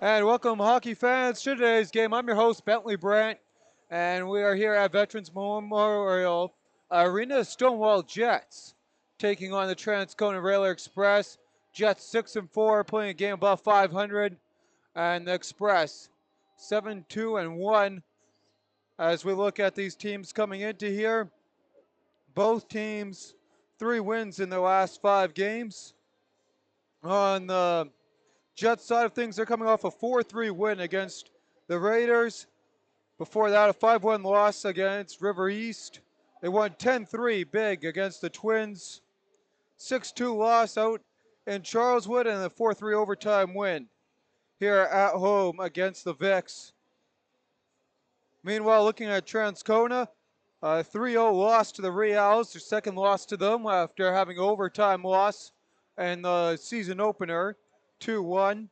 And welcome, hockey fans, to today's game. I'm your host, Bentley Brandt, and we are here at Veterans Memorial Arena. Stonewall Jets taking on the Transcona Railer Express. Jets 6-4, playing a game above 500, and the Express 7-2-1. As we look at these teams coming into here, both teams 3 wins in their last 5 games. On the Jets side of things, they're coming off a 4-3 win against the Raiders. Before that, a 5-1 loss against River East. They won 10-3 big against the Twins. 6-2 loss out in Charleswood, and a 4-3 overtime win here at home against the Vicks. Meanwhile, looking at Transcona, a 3-0 loss to the Reals, their second loss to them after having an overtime loss in the season opener. 2-1,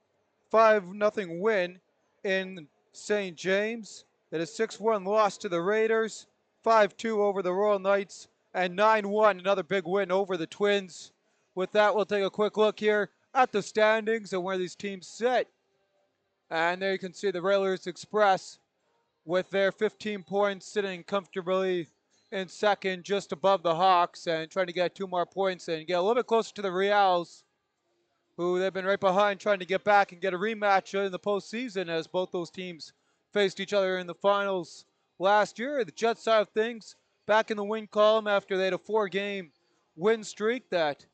5-0 win in St. James. Then a 6-1 loss to the Raiders, 5-2 over the Royal Knights, and 9-1, another big win over the Twins. With that, we'll take a quick look here at the standings and where these teams sit. And there you can see the Railers Express with their 15 points sitting comfortably in second, just above the Hawks, and trying to get 2 more points and get a little bit closer to the Reals, who they've been right behind trying to get back and get a rematch in the postseason as both those teams faced each other in the finals last year. The Jets side of things back in the win column after they had a 4-game win streak that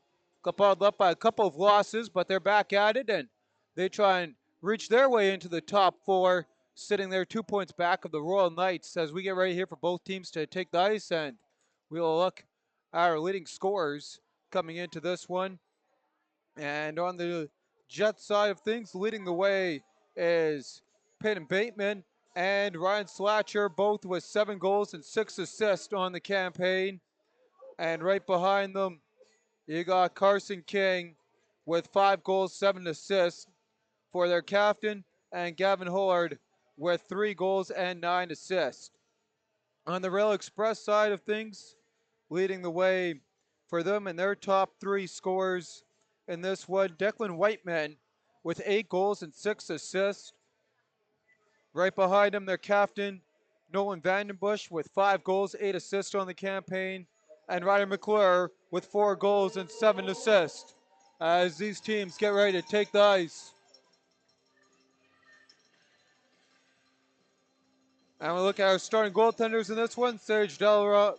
got bottled up by a couple of losses, but they're back at it and they try and reach their way into the top four, sitting there 2 points back of the Royal Knights as we get ready here for both teams to take the ice, and we will look at our leading scorers coming into this one. And on the Jets side of things, leading the way is Peyton Bateman and Ryan Slatcher, both with 7 goals and 6 assists on the campaign. And right behind them, you got Carson King with 5 goals, 7 assists for their captain, and Gavin Hollard with 3 goals and 9 assists. On the Rail Express side of things, leading the way for them and their top 3 scorers in this one, Declan Whiteman with 8 goals and 6 assists. Right behind him, their captain, Nolan Vandenbush, with 5 goals, 8 assists on the campaign. And Ryder McClure with 4 goals and 7 assists. As these teams get ready to take the ice. And we look at our starting goaltenders in this one. Serge Delaron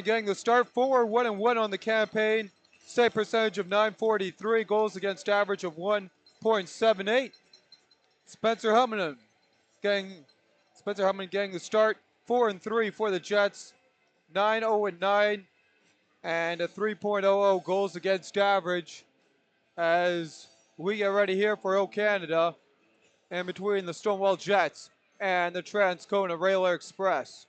getting the start. 4-1-1 on the campaign. Save percentage of .943. Goals against average of 1.78. Spencer Hummelman getting the start. 4-3 for the Jets. 9-0-9 and a 3.00 goals against average as we get ready here for O Canada and between the Stonewall Jets and the Transcona Railer Express.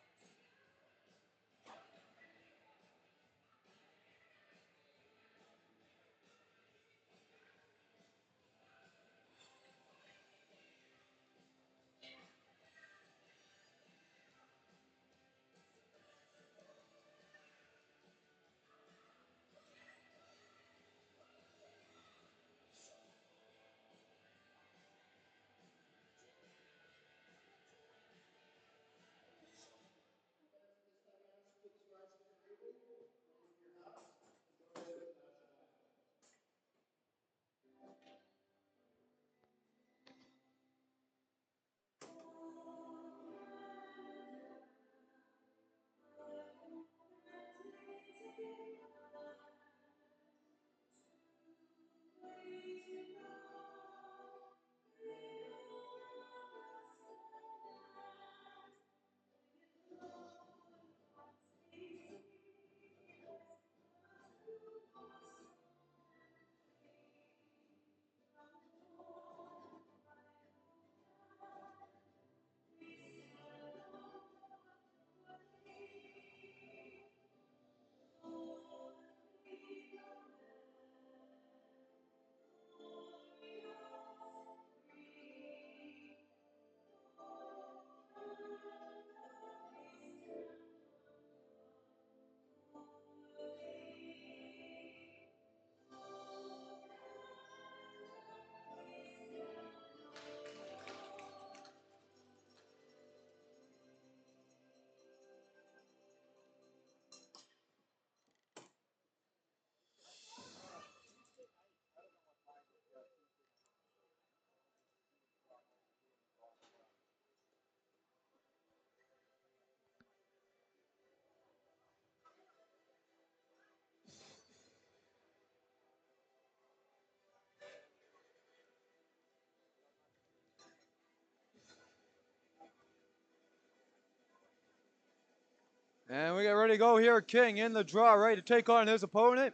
And we get ready to go here. King in the draw, ready to take on his opponent.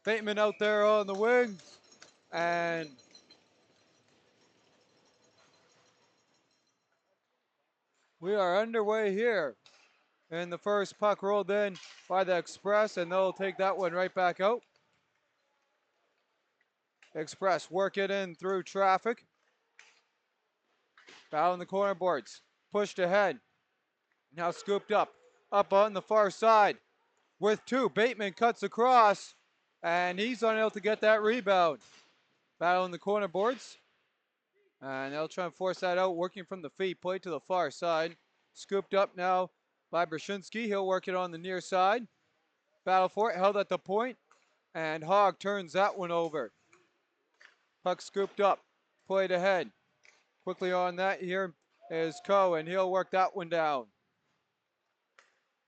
Bateman out there on the wing. And we are underway here. And the first puck rolled in by the Express, and they'll take that one right back out. Express work it in through traffic. Foul in the corner boards. Pushed ahead. Now scooped up. Up on the far side. With two. Bateman cuts across. And he's unable to get that rebound. Foul in the corner boards. And they'll try and force that out. Working from the feet. Play to the far side. Scooped up now by Brzezinski. He'll work it on the near side. Battle for it. Held at the point. And Hogg turns that one over. Puck scooped up. Played ahead. Quickly on that here is Coe, and he'll work that one down.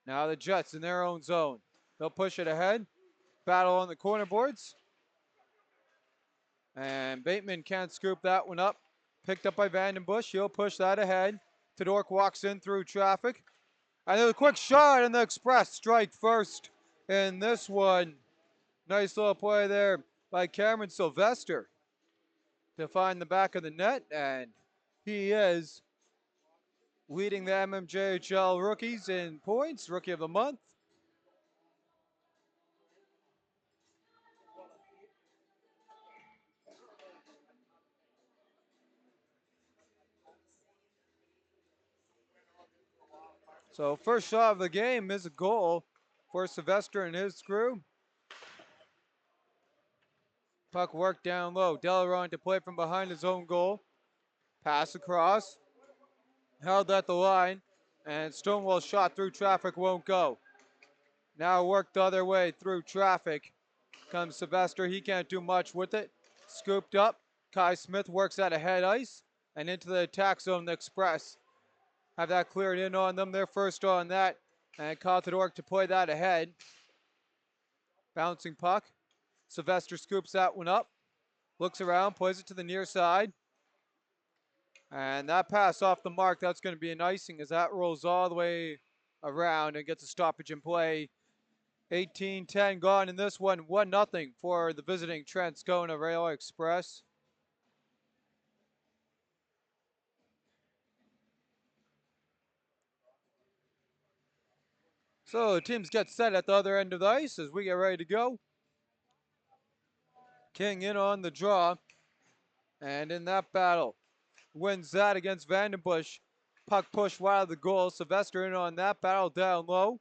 Now the Jets in their own zone. They'll push it ahead. Battle on the corner boards. And Bateman can't scoop that one up. Picked up by Vandenbush. He'll push that ahead. Todork walks in through traffic. And there's a quick shot, and the Express strike first in this one. Nice little play there by Cameron Sylvester to find the back of the net, and he is leading the MMJHL rookies in points, Rookie of the Month. So first shot of the game is a goal for Sylvester and his crew. Puck worked down low. Delaron to play from behind his own goal. Pass across. Held at the line. And Stonewall shot through traffic won't go. Now worked the other way through traffic. Comes Sylvester. He can't do much with it. Scooped up. Kai Smith works out ahead ice. And into the attack zone, the Express have that cleared in on them. They're first on that. And Kyle Todork to play that ahead. Bouncing puck. Sylvester scoops that one up. Looks around, plays it to the near side. And that pass off the mark, that's going to be an icing as that rolls all the way around and gets a stoppage in play. 18-10 gone in this one. 1-0 for the visiting Transcona Rail Express. So the teams get set at the other end of the ice as we get ready to go. King in on the draw. And in that battle, wins that against Vandenbush. Puck pushed wide of the goal. Sylvester in on that battle down low.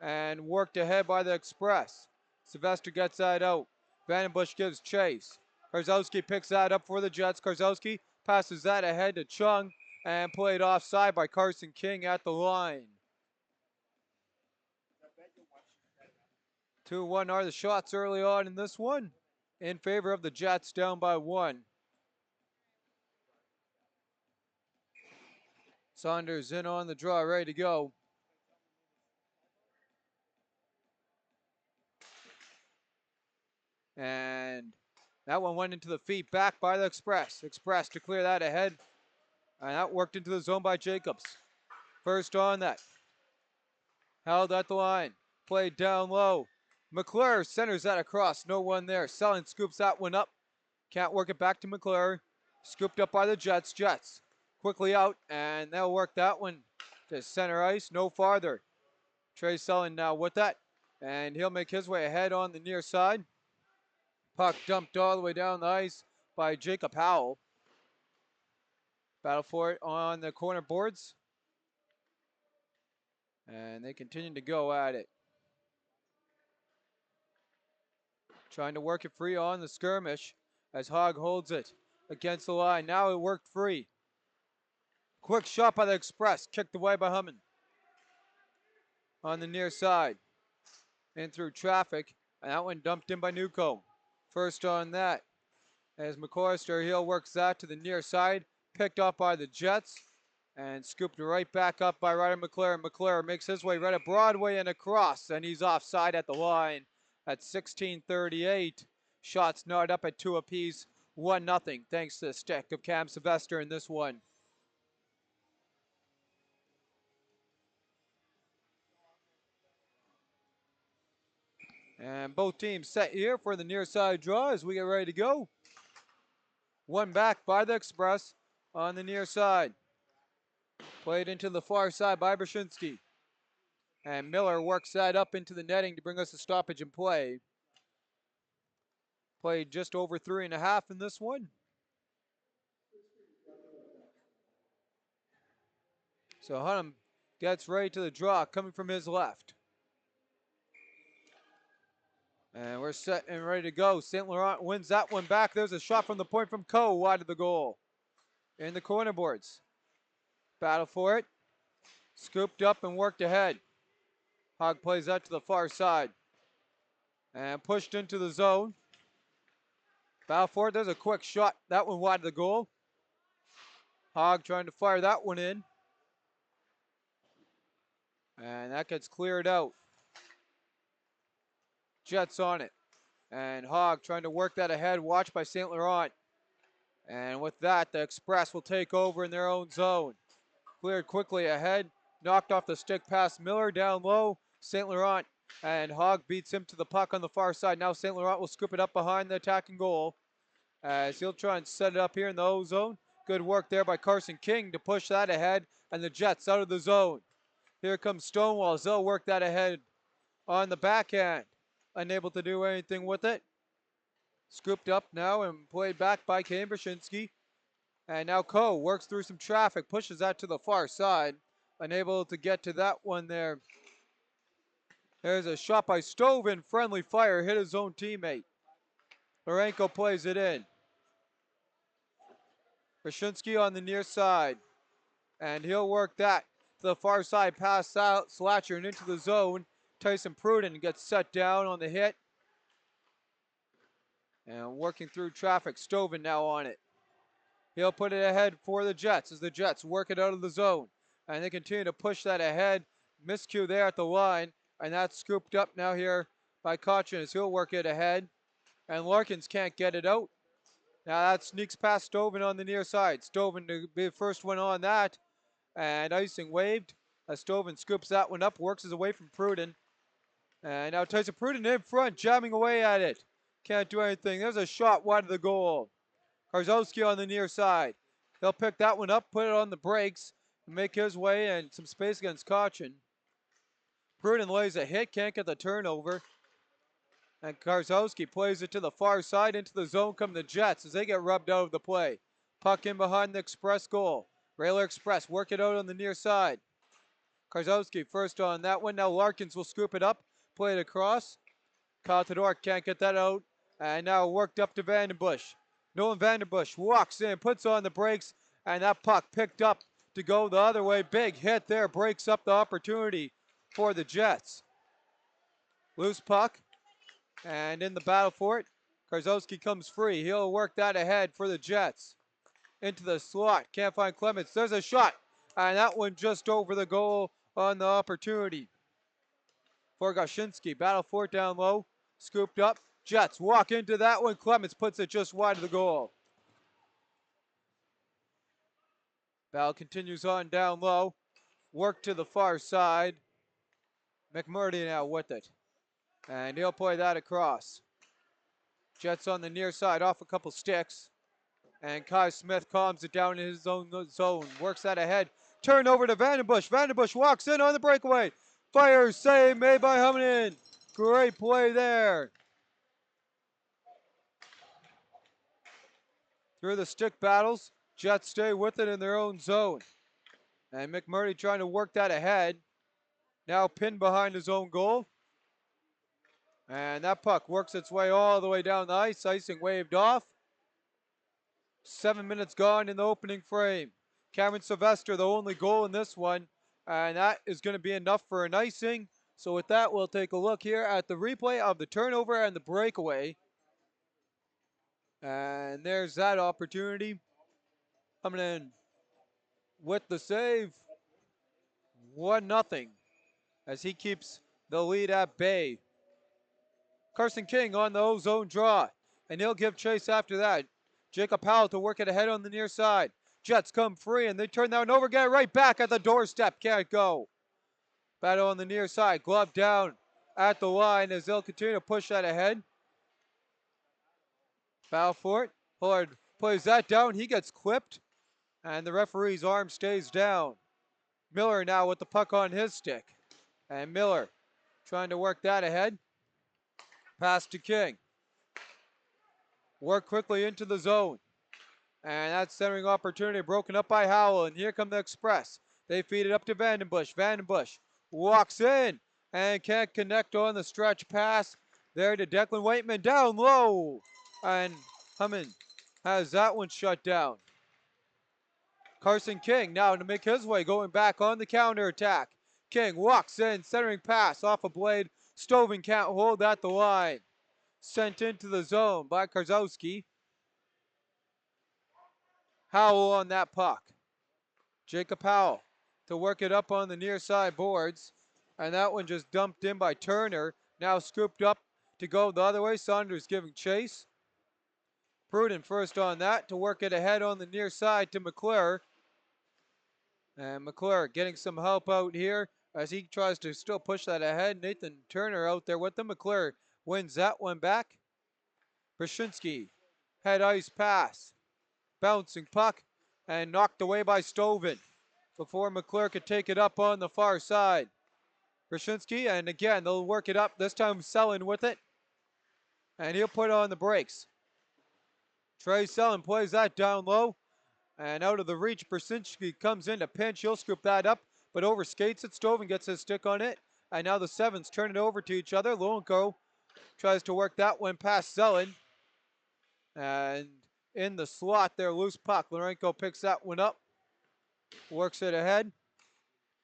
And worked ahead by the Express. Sylvester gets that out. Vandenbush gives chase. Karzowski picks that up for the Jets. Karzowski passes that ahead to Chung and played offside by Carson King at the line. 2-1 are the shots early on in this one in favor of the Jets, down by 1. Saunders in on the draw, ready to go. And that one went into the feet, back by the Express. Express to clear that ahead. And that worked into the zone by Jacobs. First on that. Held at the line. Played down low. McClure centers that across. No one there. Selling scoops that one up. Can't work it back to McClure. Scooped up by the Jets. Jets quickly out. And they'll work that one to center ice. No farther. Trey Sullen now with that. And he'll make his way ahead on the near side. Puck dumped all the way down the ice by Jacob Howell. Battle for it on the corner boards. And they continue to go at it. Trying to work it free on the skirmish as Hogg holds it against the line. Now it worked free. Quick shot by the Express. Kicked away by Hummin. On the near side. In through traffic. And that one dumped in by Newcomb. First on that. As McCoyster, he'll works that to the near side. Picked up by the Jets. And scooped right back up by Ryder McClure. McClure makes his way right at Broadway and across. And he's offside at the line at 16:38. Shots knotted up at 2 apiece. 1-0 thanks to the stick of Cam Sylvester in this one. And both teams set here for the near side draw as we get ready to go. One back by the Express on the near side. Played into the far side by Brzezinski. And Miller works that up into the netting to bring us a stoppage in play. Played just over 3.5 in this one. So Hunnam gets ready to the draw, coming from his left. And we're set and ready to go. St. Laurent wins that one back. There's a shot from the point from Coe, wide of the goal. In the corner boards. Battle for it. Scooped up and worked ahead. Hogg plays that to the far side. And pushed into the zone. Battle for it. There's a quick shot. That one wide of the goal. Hogg trying to fire that one in. And that gets cleared out. Jets on it. And Hogg trying to work that ahead. Watched by St. Laurent. And with that, the Express will take over in their own zone. Cleared quickly ahead. Knocked off the stick past Miller down low. St. Laurent. And Hogg beats him to the puck on the far side. Now St. Laurent will scoop it up behind the attacking goal. As he'll try and set it up here in the O zone. Good work there by Carson King to push that ahead. And the Jets out of the zone. Here comes Stonewall. They'll work that ahead on the backhand. Unable to do anything with it. Scooped up now and played back by Kane Brzezinski. And now Coe works through some traffic, pushes that to the far side. Unable to get to that one there. There's a shot by Stovin. Friendly fire, hit his own teammate. Lorenko plays it in. Brzezinski on the near side. And he'll work that to the far side, past Slatcher and into the zone. Tyson Pruden gets set down on the hit. And working through traffic, Stovin now on it. He'll put it ahead for the Jets as the Jets work it out of the zone. And they continue to push that ahead. Miscue there at the line. And that's scooped up now here by Cochin as he'll work it ahead. And Larkins can't get it out. Now that sneaks past Stovin on the near side. Stovin to be the first one on that. And icing waved as Stovin scoops that one up. Works his away from Pruden. And now Tyson Pruden in front, jamming away at it. Can't do anything. There's a shot wide of the goal. Karzowski on the near side. He'll pick that one up, put it on the brakes, and make his way and some space against Cochin. Pruden lays a hit, can't get the turnover. And Karzowski plays it to the far side. Into the zone come the Jets as they get rubbed out of the play. Puck in behind the Express goal. Railer Express work it out on the near side. Karzowski first on that one. Now Larkins will scoop it up, play it across. Contador can't get that out. And now worked up to Vandenbush. Nolan Vandenbush walks in, puts on the brakes, and that puck picked up to go the other way. Big hit there, breaks up the opportunity for the Jets. Loose puck, and in the battle for it, Karzowski comes free. He'll work that ahead for the Jets. Into the slot, can't find Clements. There's a shot, and that one just over the goal on the opportunity for Goshinski. Battle for it down low, scooped up. Jets walk into that one. Clements puts it just wide of the goal. Battle continues on down low. Work to the far side. McMurdy now with it. And he'll play that across. Jets on the near side off a couple sticks. And Kai Smith calms it down in his own zone. Works that ahead. Turn over to Vandenbush. Vandenbush walks in on the breakaway. Fire save made by Huminen. Great play there. Through the stick battles, Jets stay with it in their own zone. And McMurdy trying to work that ahead. Now pinned behind his own goal. And that puck works its way all the way down the ice. Icing waved off. 7 minutes gone in the opening frame. Cameron Sylvester, the only goal in this one. And that is going to be enough for an icing. So with that, we'll take a look here at the replay of the turnover and the breakaway. And there's that opportunity. Coming in with the save. 1-0 as he keeps the lead at bay. Carson King on the O-zone draw. And he'll give chase after that. Jacob Powell to work it ahead on the near side. Jets come free and they turn that one over. Get it right back at the doorstep. Can't go. Battle on the near side. Glove down at the line as they'll continue to push that ahead. Foul for it. Pollard plays that down. He gets clipped, and the referee's arm stays down. Miller now with the puck on his stick. And Miller trying to work that ahead. Pass to King. Work quickly into the zone. And that centering opportunity broken up by Howell. And here come the Express. They feed it up to Vandenbush. Vandenbush walks in and can't connect on the stretch pass. There to Declan Whiteman down low. And Hammond has that one shut down. Carson King now to make his way, going back on the counter attack. King walks in, centering pass off a blade. Stovin can't hold at the line. Sent into the zone by Karzowski. Howell on that puck. Jacob Howell to work it up on the near side boards. And that one just dumped in by Turner. Now scooped up to go the other way. Saunders giving chase. Pruden first on that to work it ahead on the near side to McClure. And McClure getting some help out here as he tries to still push that ahead. Nathan Turner out there with them. McClure wins that one back. Brzezinski, head ice pass. Bouncing puck and knocked away by Stovin before McClure could take it up on the far side. Brzezinski, and again, they'll work it up. This time Selin with it. And he'll put on the brakes. Trey Selin plays that down low. And out of the reach, Brzezinski comes in to pinch. He'll scoop that up, but overskates it. Stovin gets his stick on it. And now the Sevens turn it over to each other. Lowenko tries to work that one past Selin. And in the slot there, loose puck. Lorenko picks that one up. Works it ahead.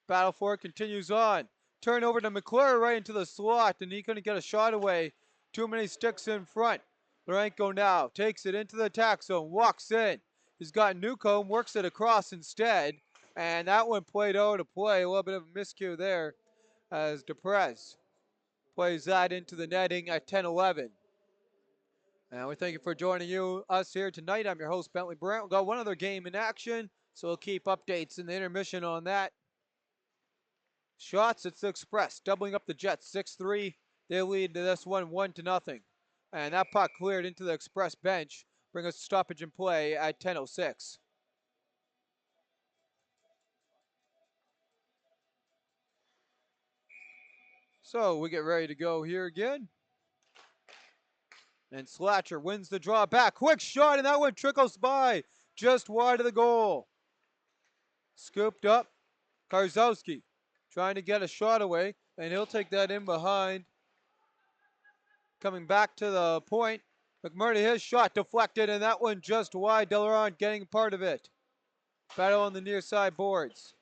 Battle for it continues on. Turn over to McClure right into the slot, and he couldn't get a shot away. Too many sticks in front. Lorenko now takes it into the attack zone. Walks in. He's got Newcomb, works it across instead. And that one played out of play. A little bit of a miscue there as Deprez plays that into the netting at 10-11. And we thank you for joining us here tonight. I'm your host, Bentley Brandt. We've got one other game in action, so we'll keep updates in the intermission on that. Shots, it's the Express, doubling up the Jets, 6-3. They lead to this one, 1-0. And that puck cleared into the Express bench, bring us stoppage in play at 10:06. So we get ready to go here again. And Slatcher wins the draw back. Quick shot, and that one trickles by just wide of the goal. Scooped up. Karzowski trying to get a shot away, and he'll take that in behind. Coming back to the point. McMurray, his shot deflected, and that one just wide. Delaron getting part of it. Battle on the near side boards.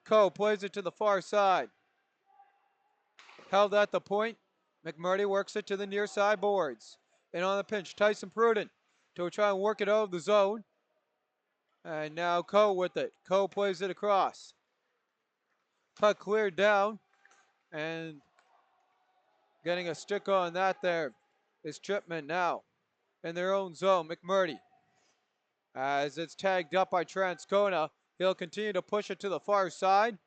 Coe plays it to the far side. Held at the point. McMurray works it to the near side boards. And on the pinch, Tyson Pruden to try and work it out of the zone. And now Coe with it. Coe plays it across. Puck cleared down. And getting a stick on that there is Chipman now in their own zone. McMurray, as it's tagged up by Transcona, he'll continue to push it to the far side.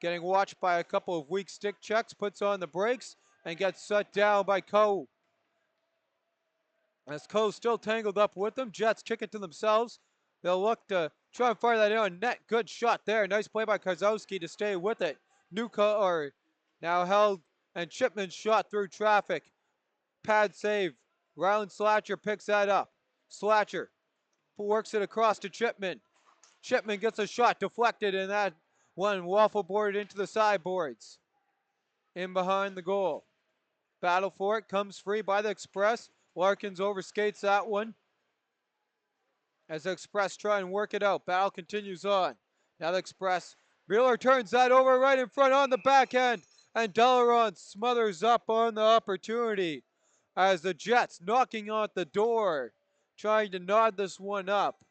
Getting watched by a couple of weak stick checks, puts on the brakes, and gets shut down by Coe. As Coe still tangled up with them, Jets kick it to themselves. They'll look to try and fire that in on net. Good shot there. Nice play by Karzowski to stay with it. Now held, and Chipman shot through traffic. Pad save. Rylan Slatcher picks that up. Slatcher works it across to Chipman. Chipman gets a shot deflected, and that one waffle boarded into the sideboards. In behind the goal. Battle for it, comes free by the Express. Larkins overskates that one. As the Express try and work it out. Battle continues on. Now the Express. Mueller turns that over right in front on the backhand. And Delaron smothers up on the opportunity. As the Jets knocking on the door. Trying to nod this one up.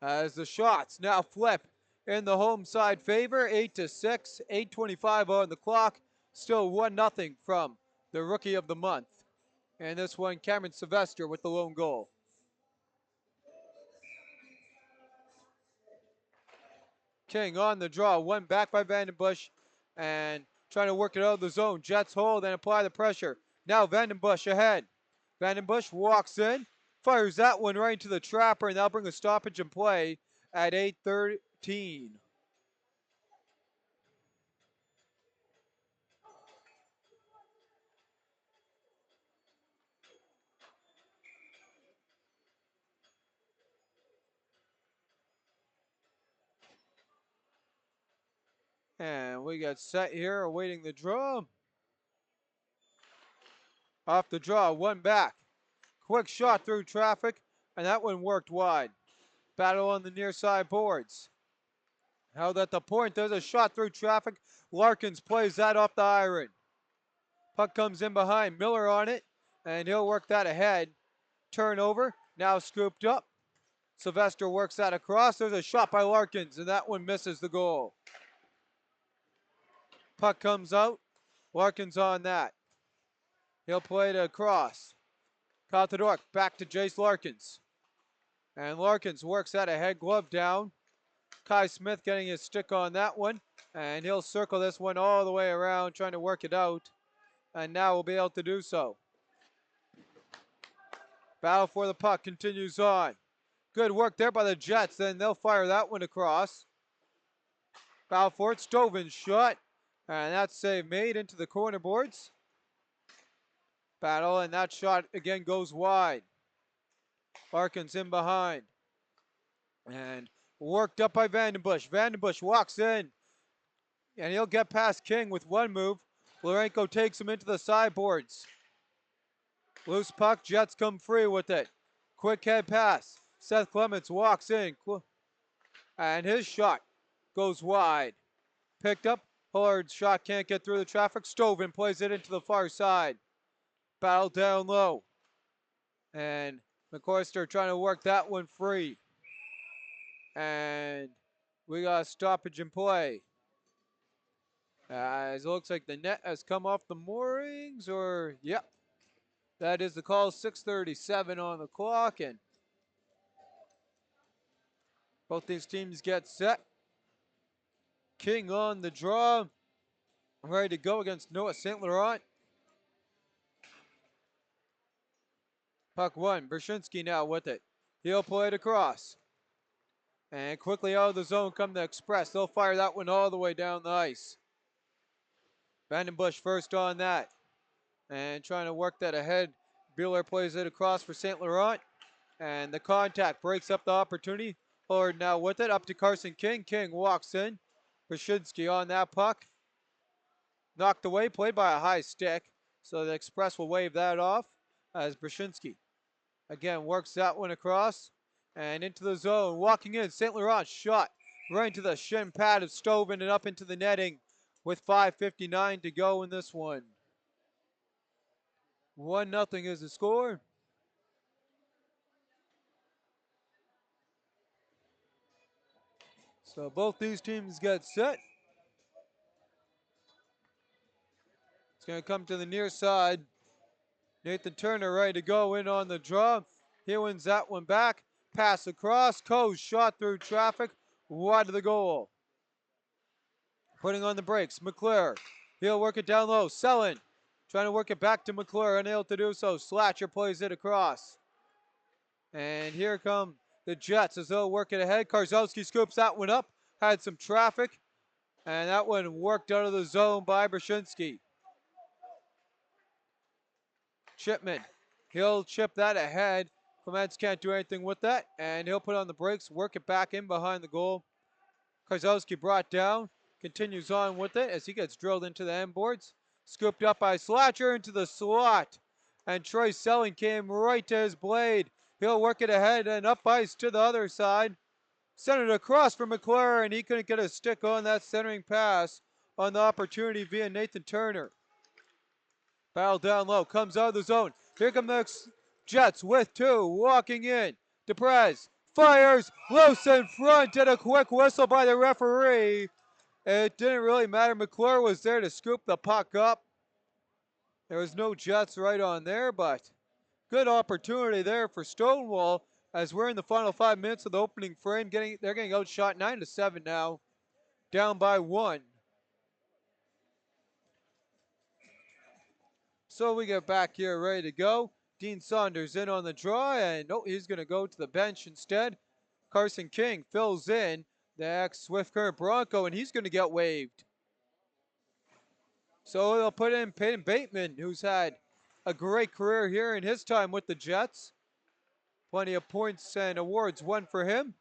As the shots now flip in the home side favor. 8-6. 8:25 on the clock. Still 1-0 from the Rookie of the Month. And this one, Cameron Sylvester with the lone goal. King on the draw, one back by Vandenbush, and trying to work it out of the zone. Jets hold and apply the pressure. Now Vandenbush ahead. Vandenbush walks in, fires that one right into the trapper, and that'll bring a stoppage in play at 8:13. And we got set here, awaiting the draw. Off the draw, one back. Quick shot through traffic, and that one worked wide. Battle on the near side boards. Held at the point, there's a shot through traffic. Larkins plays that off the iron. Puck comes in behind, Miller on it, and he'll work that ahead. Turnover, now scooped up. Sylvester works that across. There's a shot by Larkins, and that one misses the goal. Puck comes out. Larkins on that. He'll play it across. Kyle Todoruk back to Jace Larkins. And Larkins works that ahead, glove down. Kai Smith getting his stick on that one. And he'll circle this one all the way around, trying to work it out. And now we'll be able to do so. Battle for the puck continues on. Good work there by the Jets. Then they'll fire that one across. Battle for it. Stoven's shot. And that save made into the corner boards. Battle, and that shot again goes wide. Larkins in behind. And worked up by Vandenbush. Vandenbush walks in. And he'll get past King with one move. Lorenko takes him into the sideboards. Loose puck, Jets come free with it. Quick head pass. Seth Clements walks in. And his shot goes wide. Picked up. Hullard's shot can't get through the traffic. Stoven plays it into the far side. Battle down low. And McCoyster trying to work that one free. And we got a stoppage in play. As it looks like the net has come off the moorings, or, yep. That is the call, 6:37 on the clock, and both these teams get set. King on the draw, ready to go against Noah St. Laurent. Puck one, Brzezinski now with it. He'll play it across. And quickly out of the zone come the Express. They'll fire that one all the way down the ice. Vandenbush first on that. And trying to work that ahead. Bueller plays it across for St. Laurent. And the contact breaks up the opportunity. Hullard now with it, up to Carson King. King walks in. Brzezinski on that puck. Knocked away, played by a high stick. So the Express will wave that off as Brzezinski again works that one across. And into the zone, walking in, St. Laurent shot right into the shin pad of Stoven and up into the netting with 5:59 to go in this one. 1-0 is the score. So both these teams get set. It's going to come to the near side. Nathan Turner ready to go in on the draw. He wins that one back. Pass across. Coe shot through traffic. Wide of the goal. Putting on the brakes. McClure. He'll work it down low. Selin trying to work it back to McClure. Unable to do so. Slatcher plays it across. And here come the Jets as they'll work it ahead. Karzowski scoops that one up. Had some traffic. And that one worked out of the zone by Brzezinski. Chipman. He'll chip that ahead. Clements can't do anything with that. And he'll put on the brakes, work it back in behind the goal. Karzowski brought down. Continues on with it as he gets drilled into the end boards. Scooped up by Slatcher into the slot. And Troy Selling came right to his blade. He'll work it ahead and up ice to the other side. Sent it across for McClure, and he couldn't get a stick on that centering pass on the opportunity via Nathan Turner. Battle down low, comes out of the zone. Here come the Jets with two, walking in. DePrez fires, loose in front, and a quick whistle by the referee. It didn't really matter. McClure was there to scoop the puck up. There was no Jets right on there, but good opportunity there for Stonewall as we're in the final 5 minutes of the opening frame. They're getting outshot 9-7 now, down by 1. So we get back here ready to go. Dean Saunders in on the draw, and he's going to go to the bench instead. Carson King fills in, the ex-Swift Current Bronco, and he's going to get waived. So they'll put in Peyton Bateman, who's had a great career here in his time with the Jets. Plenty of points and awards won for him.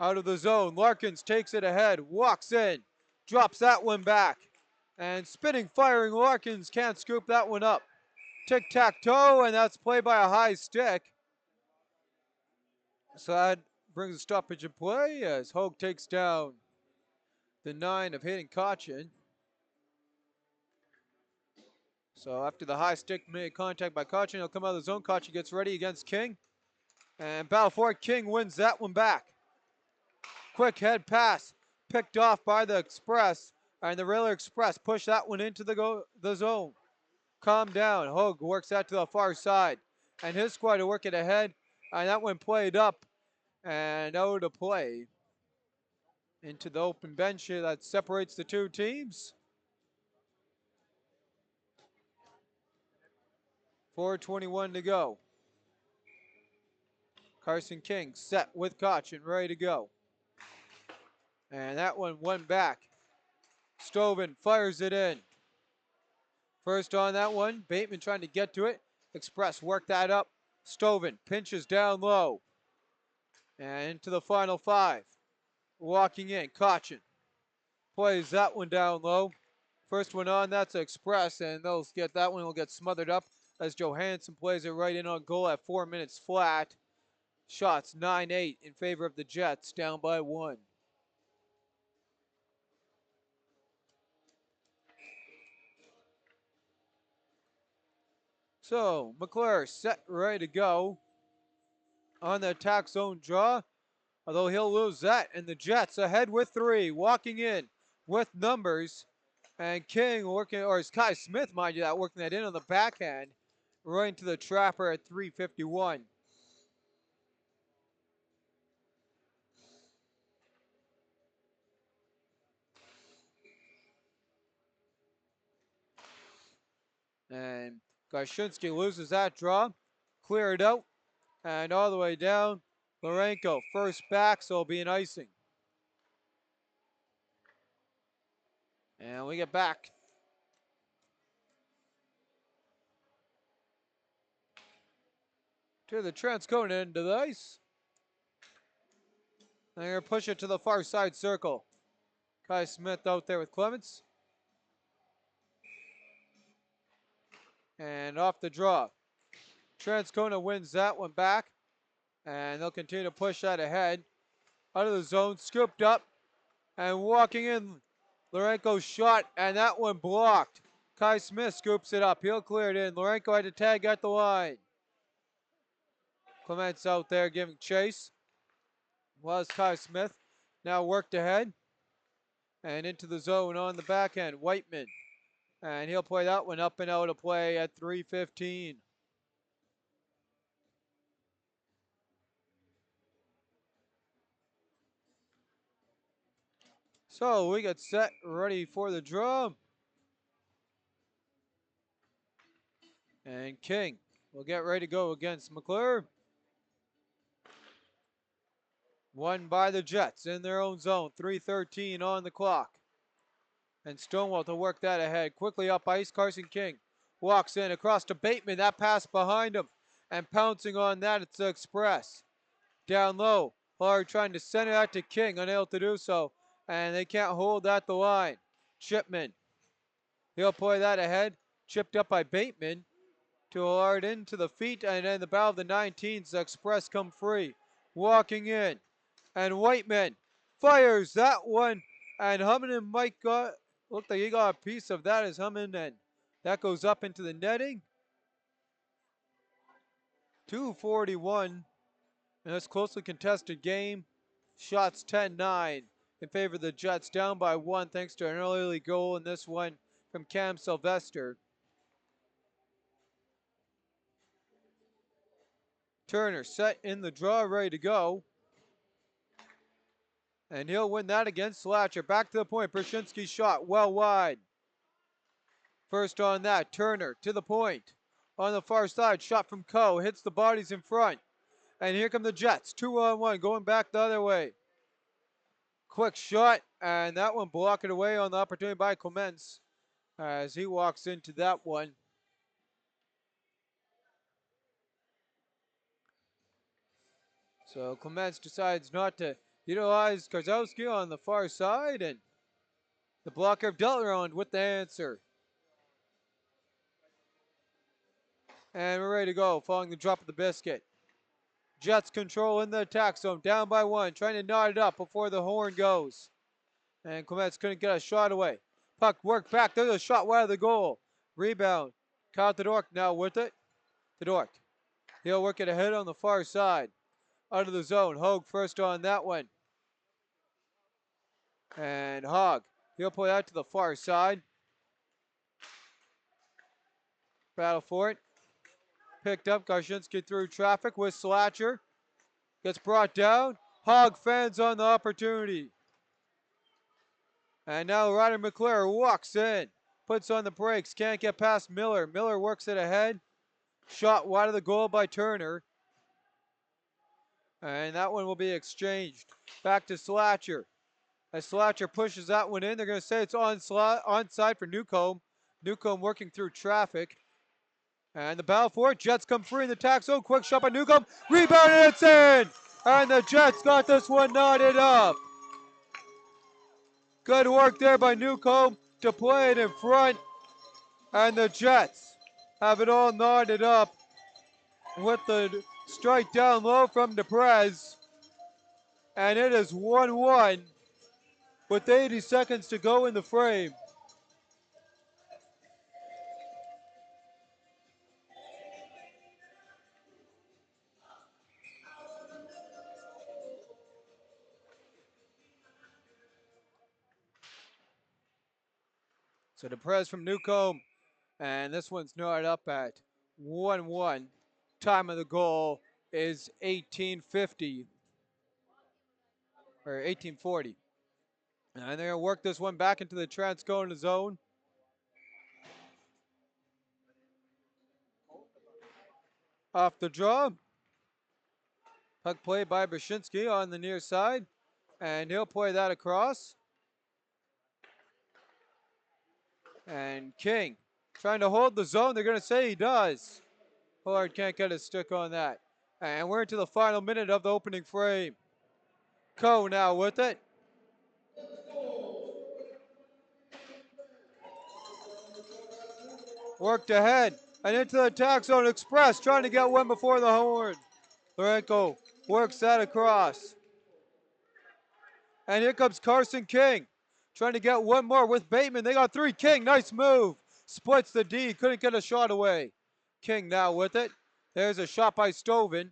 Out of the zone, Larkins takes it ahead, walks in, drops that one back. And spinning, firing Larkins can't scoop that one up. Tic-tac-toe, and that's played by a high stick. So that brings a stoppage in play as Hogue takes down the 9 of Hayden Cauchin. So after the high stick made contact by Cauchin, he'll come out of the zone. Cauchin gets ready against King. And battle for it, King wins that one back. Quick head pass, picked off by the Express. And the Railer Express push that one into the zone. Calm down. Hogue works that to the far side. And his squad to work it ahead. And that one played up and out of play into the open bench here that separates the two teams. 4:21 to go. Carson King set with Cauchin, ready to go. And that one went back. Stovin fires it in. First on that one, Bateman trying to get to it. Express work that up. Stovin pinches down low. And into the final 5. Walking in, Cauchin plays that one down low. First one on, that's Express, and that one will get smothered up as Johansson plays it right in on goal at 4 minutes flat. Shots 9-8 in favor of the Jets, down by 1. So McClure set, ready to go on the attack zone draw, although he'll lose that, and the Jets ahead with 3, walking in with numbers, and King working, or it's Kai Smith, mind you, that working that in on the backhand, right into the trapper at 3:51. And Goshinsky loses that draw, clear it out, and all the way down, Lorenko first back, so it'll be an icing. And we get back to the Transcona end of the ice. And they're going to push it to the far side circle. Kai Smith out there with Clements. And off the draw. Transcona wins that one back. And they'll continue to push that ahead. Out of the zone, scooped up. And walking in, Lorenko's shot. And that one blocked. Kai Smith scoops it up. He'll clear it in. Lorenko had to tag at the line. Clements out there giving chase. Was Kai Smith. Now worked ahead. And into the zone on the backhand. Whiteman. And he'll play that one up and out of play at 3:15. So we get set, ready for the draw. And King will get ready to go against McClure. Won by the Jets in their own zone. 3:13 on the clock. And Stonewall to work that ahead. Quickly up ice, Carson King walks in across to Bateman. That pass behind him. And pouncing on that, it's the Express. Down low, Hard trying to send it out to King, unable to do so. And they can't hold at the line. Chipman, he'll play that ahead. Chipped up by Bateman. To Hard into the feet, and in the battle of the 19s, the Express come free. Walking in. And Whiteman fires that one. And Hummin might looked like he got a piece of that as Hummin, and that goes up into the netting. 2:41 in this closely contested game. Shots 10-9 in favor of the Jets, down by 1 thanks to an early goal in this one from Cam Sylvester. Turner set in the draw, ready to go. And he'll win that against Slatcher. Back to the point. Brzezinski's shot well wide. First on that, Turner to the point. On the far side, shot from Coe, hits the bodies in front. And here come the Jets, 2-on-1, going back the other way. Quick shot, and that one blocking away on the opportunity by Clements as he walks into that one. So Clements decides not to utilize Karzowski on the far side, and the blocker of Delaronde with the answer. And we're ready to go following the drop of the biscuit. Jets control in the attack zone, down by one, trying to knot it up before the horn goes. And Clements couldn't get a shot away. Puck worked back, there's a shot wide of the goal. Rebound, Kyle Todork now with it. Todork, he'll work it ahead on the far side. Out of the zone, Hogue first on that one. And Hogg, he'll play out to the far side. Battle for it. Picked up, Garshinsky through traffic with Slatcher. Gets brought down. Hogg fans on the opportunity. And now Ryder McClure walks in. Puts on the brakes. Can't get past Miller. Miller works it ahead. Shot wide of the goal by Turner. And that one will be exchanged. Back to Slatcher. As Slatcher pushes that one in, they're going to say it's onside for Newcomb. Newcomb working through traffic. And the battle for it. Jets come free in the tax zone. Quick shot by Newcomb. Rebound and it's in. And the Jets got this one knotted up. Good work there by Newcomb to play it in front. And the Jets have it all knotted up with the strike down low from DePrez. And it is 1-1 with 80 seconds to go in the frame. So DePrez from Newcomb, and this one's knotted up at 1-1. Time of the goal is 18:50 or 18:40. And they're going to work this one back into the Transcona zone. Off the draw. Puck play by Brzezinski on the near side. And he'll play that across. And King trying to hold the zone. They're going to say he does. Pollard can't get his stick on that. And we're into the final minute of the opening frame. Coe now with it. Worked ahead and into the attack zone. Express trying to get one before the horn. Lorenko works that across. And here comes Carson King trying to get one more with Bateman. They got three. King, nice move. Splits the D, couldn't get a shot away. King now with it. There's a shot by Stoven.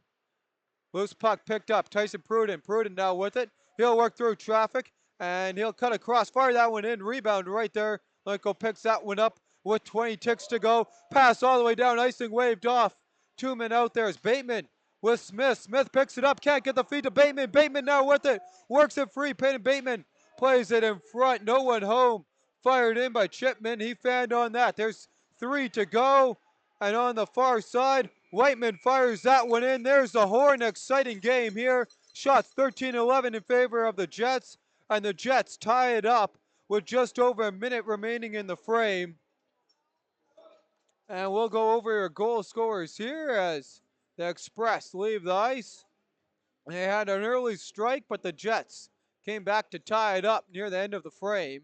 Loose puck picked up. Tyson Pruden. Pruden now with it. He'll work through traffic and he'll cut across. Fire that one in. Rebound right there. Lorenko picks that one up with 20 ticks to go. Pass all the way down. Icing waved off. 2 men out there is Bateman with Smith. Smith picks it up. Can't get the feed to Bateman. Bateman now with it. Works it free. Peyton Bateman plays it in front. No one home. Fired in by Chipman. He fanned on that. There's 3 to go. And on the far side, Whiteman fires that one in. There's the horn. Exciting game here. Shots 13-11 in favor of the Jets. And the Jets tie it up with just over a minute remaining in the frame. And we'll go over your goal scorers here as the Express leave the ice. They had an early strike, but the Jets came back to tie it up near the end of the frame.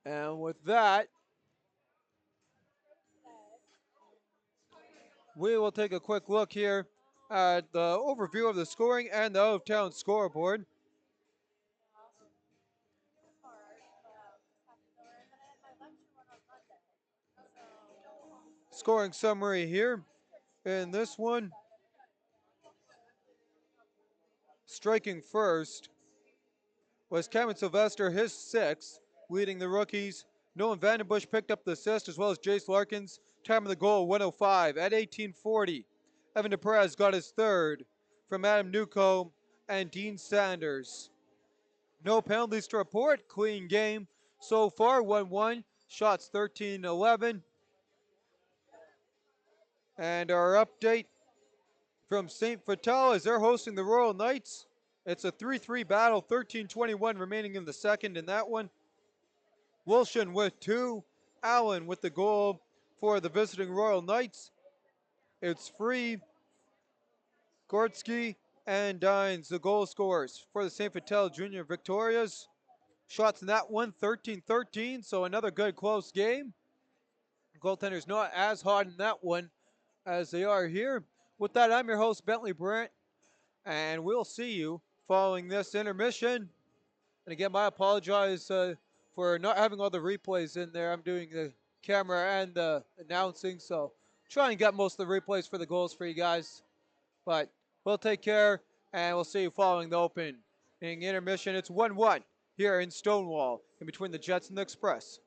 And with that, we will take a quick look here at the overview of the scoring and the out-of-town scoreboard. Scoring summary here in this one. Striking first was Cameron Sylvester, his 6th, leading the rookies. Nolan Vandenbush picked up the assist as well as Jace Larkins. Time of the goal, 1:05 at 18:40. Evan DePrez got his 3rd from Adam Newcomb and Dean Sanders. No penalties to report. Clean game so far. 1-1. Shots 13-11. And our update from St. Vital as they're hosting the Royal Knights. It's a 3-3 battle. 13-21 remaining in the second in that one. Wilson with 2. Allen with the goal for the visiting Royal Knights. It's Free, Gordsky, and Dines, the goal scorers for the St. Vital Junior Victorias. Shots in that one, 13-13, so another good close game. Goaltenders not as hot in that one as they are here. With that, I'm your host, Bentley Brandt, and we'll see you following this intermission. And again, I apologize for not having all the replays in there. I'm doing the camera and the announcing, so try and get most of the replays for the goals for you guys. But we'll take care, and we'll see you following the opening intermission. It's 1-1 here in Stonewall, in between the Jets and the Express.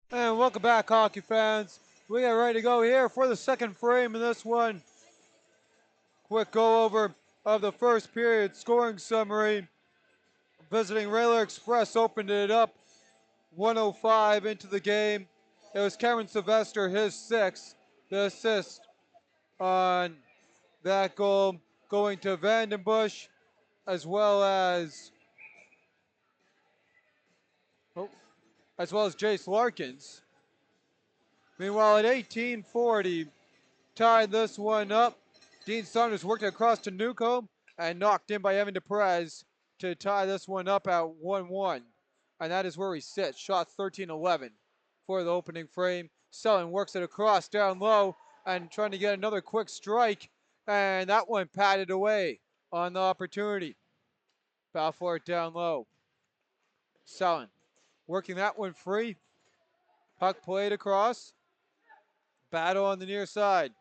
And welcome back, hockey fans. We are ready to go here for the second frame in this one. Quick go over of the first period scoring summary. Visiting Railer Express opened it up 105 into the game. It was Cameron Sylvester, his sixth, the assist on that goal going to Vandenbush, as well as Jace Larkins. Meanwhile, at 18:40, tied this one up. Dean Saunders worked across to Newcomb and knocked in by Evan DePrez to tie this one up at 1-1. And that is where he sits. Shot 13-11 for the opening frame. Selling works it across down low and trying to get another quick strike. And that one patted away on the opportunity. Foul for it down low. Selling working that one free. Puck played across. Battle on the near side.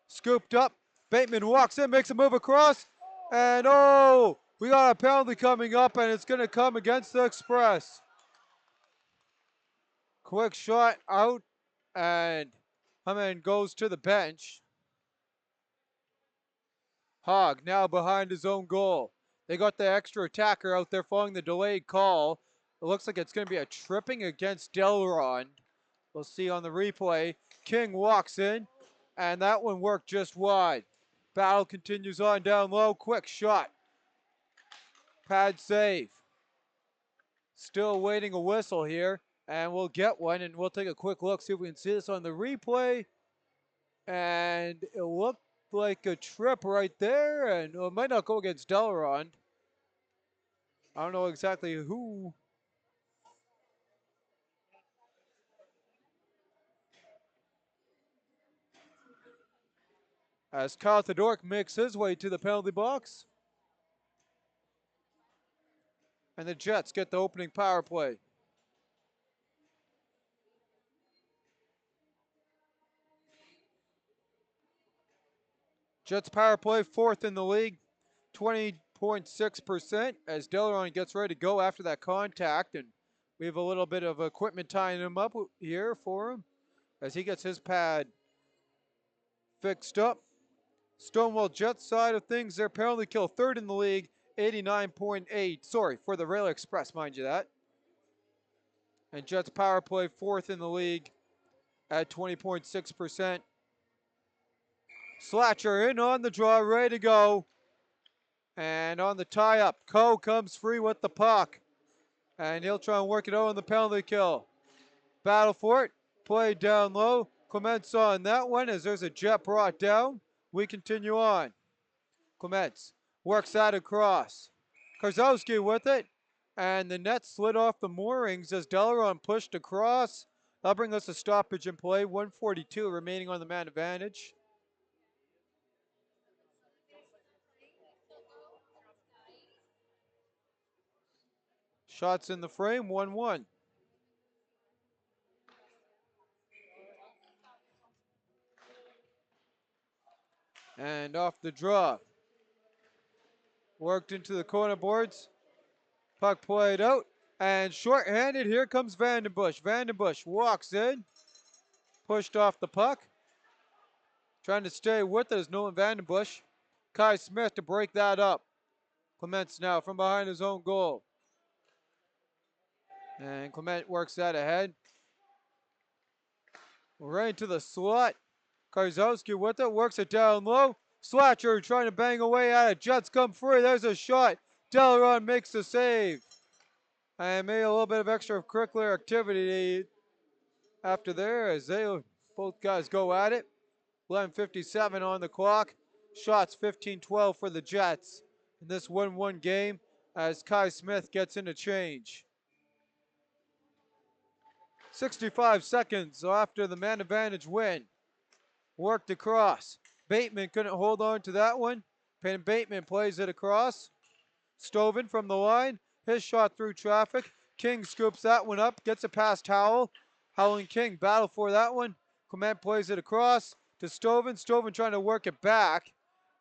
Scooped up. Bateman walks in, makes a move across. And oh, we got a penalty coming up, and it's going to come against the Express. Quick shot out, and Hammond goes to the bench. Hogg now behind his own goal. They got the extra attacker out there following the delayed call. It looks like it's going to be a tripping against Delron. We'll see on the replay. King walks in, and that one worked just wide. Battle continues on down low. Quick shot. Pad save. Still waiting a whistle here, and we'll get one, and we'll take a quick look, see if we can see this on the replay. And it looked like a trip right there, and it might not go against Delron. I don't know exactly who. As Kyle Thedork makes his way to the penalty box. And the Jets get the opening power play. Jets power play, fourth in the league, 20.6% as Delron gets ready to go after that contact. And we have a little bit of equipment tying him up here for him as he gets his pad fixed up. Stonewall Jets side of things, their penalty kill third in the league, 89.8. Sorry, for the Rail Express, mind you that. And Jets power play fourth in the league at 20.6%. Slatcher in on the draw, ready to go. And on the tie-up, Coe comes free with the puck. And he'll try and work it out on the penalty kill. Battle for it, play down low. Clements on that one as there's a Jet brought down. We continue on. Clements works that across. Karzowski with it. And the net slid off the moorings as Delron pushed across. That'll bring us a stoppage in play. 1:42 remaining on the man advantage. Shots in the frame, 1-1. And off the draw. Worked into the corner boards. Puck played out. And short-handed, here comes Vandenbush. Vandenbush walks in. Pushed off the puck. Trying to stay with it is Nolan Vandenbush. Kai Smith to break that up. Clements now from behind his own goal. And Clement works that ahead. Right into the slot. Karzowski with it, works it down low. Slatcher trying to bang away at it. Jets come free. There's a shot. Delron makes the save. And made a little bit of extracurricular activity after there as they both guys go at it. 11:57 on the clock. Shots 15-12 for the Jets in this 1-1 game as Kai Smith gets into change. 65 seconds after the man advantage win. Worked across. Bateman couldn't hold on to that one. Bateman plays it across. Stoven from the line. His shot through traffic. King scoops that one up. Gets it past Howell. Howell and King battle for that one. Clement plays it across to Stoven. Stoven trying to work it back.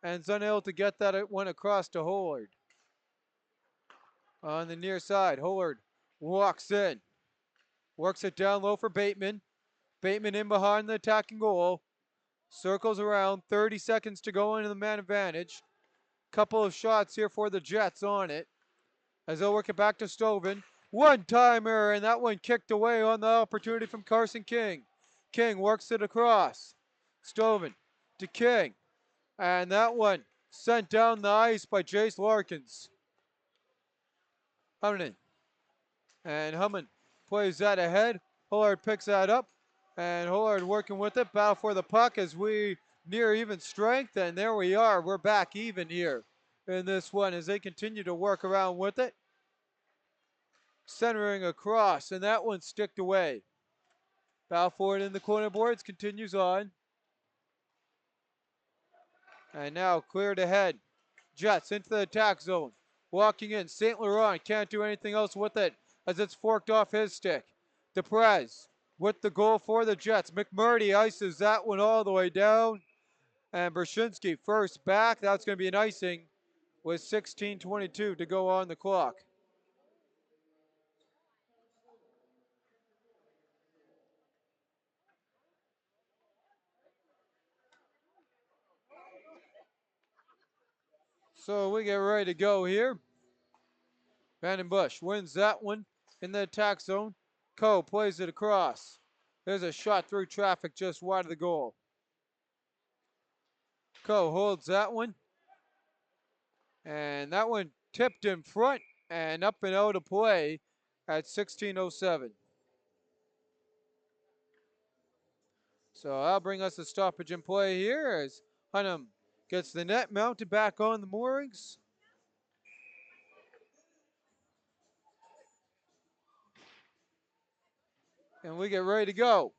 And is unable to get that one across to Hollard. On the near side, Hollard walks in. Works it down low for Bateman. Bateman in behind the attacking goal. Circles around. 30 seconds to go into the man advantage. Couple of shots here for the Jets on it. As they'll work it back to Stovin. One-timer, and that one kicked away on the opportunity from Carson King. King works it across. Stovin to King. And that one sent down the ice by Jace Larkins. Hummin. And Hummin plays that ahead. Hullard picks that up. And Hullard working with it. Battle for the puck as we near even strength. And there we are. We're back even here in this one as they continue to work around with it. Centering across. And that one sticked away. Battle for it in the corner boards continues on. And now cleared ahead. Jets into the attack zone. Walking in. St. Laurent can't do anything else with it as it's forked off his stick. DePrez with the goal for the Jets. McMurdy ices that one all the way down. And Brzezinski first back. That's going to be an icing with 16:22 to go on the clock. So we get ready to go here. Vandenbush wins that one in the attack zone. Coe plays it across. There's a shot through traffic just wide of the goal. Coe holds that one. And that one tipped in front and up and out of play at 16:07. So that'll bring us a stoppage in play here as Hunnam gets the net mounted back on the moorings. And we get ready to go.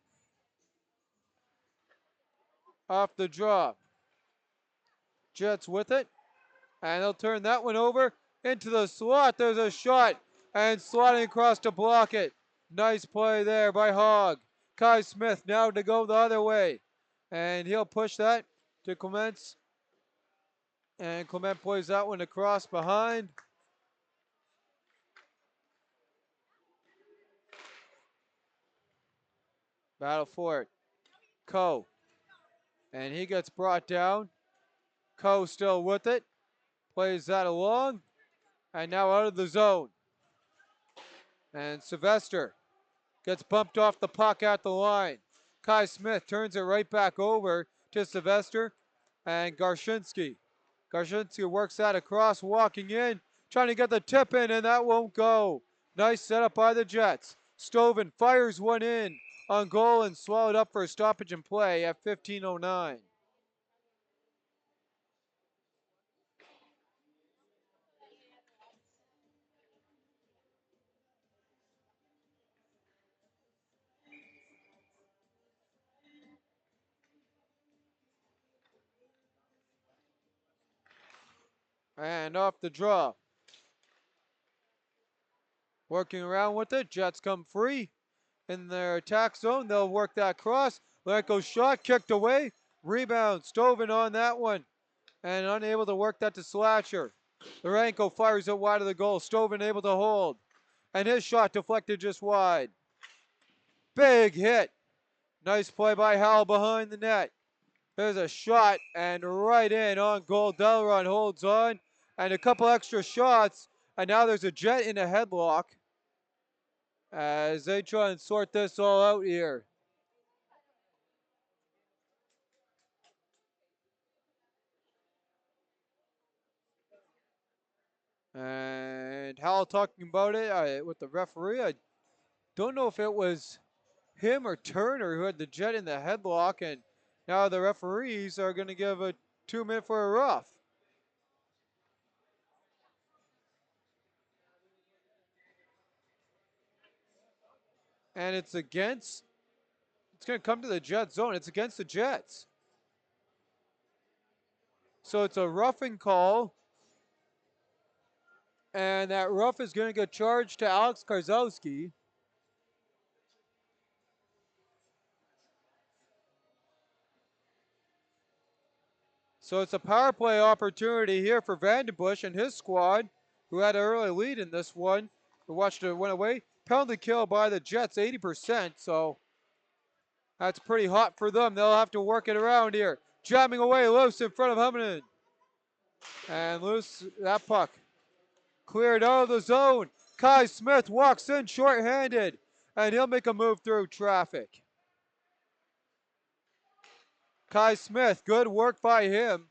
Off the draw. Jets with it. And they'll turn that one over into the slot. There's a shot. And sliding across to block it. Nice play there by Hogg. Kai Smith now to go the other way. And he'll push that to Clements. And Clement plays that one across behind. Battle for it. Coe. And he gets brought down. Coe still with it. Plays that along. And now out of the zone. And Sylvester gets bumped off the puck at the line. Kai Smith turns it right back over to Sylvester and Garshinsky. Garshinsky works that across, walking in, trying to get the tip in, and that won't go. Nice setup by the Jets. Stovin fires one in on goal and swallowed up for a stoppage in play at 15:09. And off the draw. Working around with it. Jets come free in their attack zone. They'll work that cross. Lenko's shot kicked away. Rebound. Stovin on that one. And unable to work that to Slatcher. Larenko fires it wide of the goal. Stovin able to hold. And his shot deflected just wide. Big hit. Nice play by Howell behind the net. There's a shot and right in on goal. Delron holds on. And a couple extra shots. And now there's a Jet in a headlock as they try and sort this all out here. And Howell talking about it with the referee. I don't know if it was him or Turner who had the Jet in the headlock, and now the referees are going to give a 2-minute for a rough. And it's going to come to the Jet zone. It's against the Jets. So it's a roughing call. And that rough is going to get charged to Alex Karzowski. So it's a power play opportunity here for Vandenbush and his squad, who had an early lead in this one. We watched it went away. Penalty kill by the Jets, 80%, so that's pretty hot for them. They'll have to work it around here. Jamming away loose in front of Huminen. And loose, that puck cleared out of the zone. Kai Smith walks in short-handed, and he'll make a move through traffic. Kai Smith, good work by him.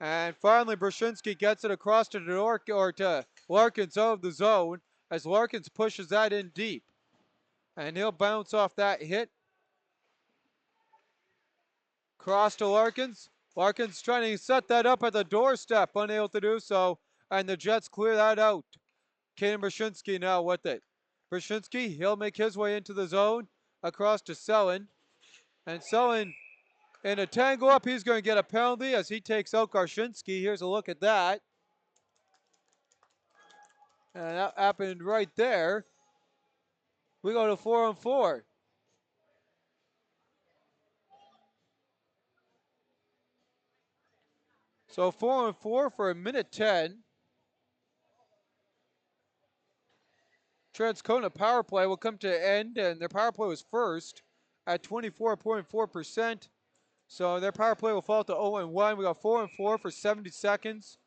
And finally, Brzezinski gets it across to to Larkins out of the zone as Larkins pushes that in deep. And he'll bounce off that hit. Cross to Larkins. Larkins trying to set that up at the doorstep, unable to do so. And the Jets clear that out. Kaden Brzezinski now with it. Brzezinski, he'll make his way into the zone. Across to Selin. And Selin in a tangle up, he's going to get a penalty as he takes out Karshinsky. Here's a look at that. And that happened right there. We go to 4-on-4. So 4-on-4 for a minute 10. Transcona power play will come to an end, and their power play was first at 24.4%. So their power play will fall to 0-1. We got 4-on-4 for 70 seconds.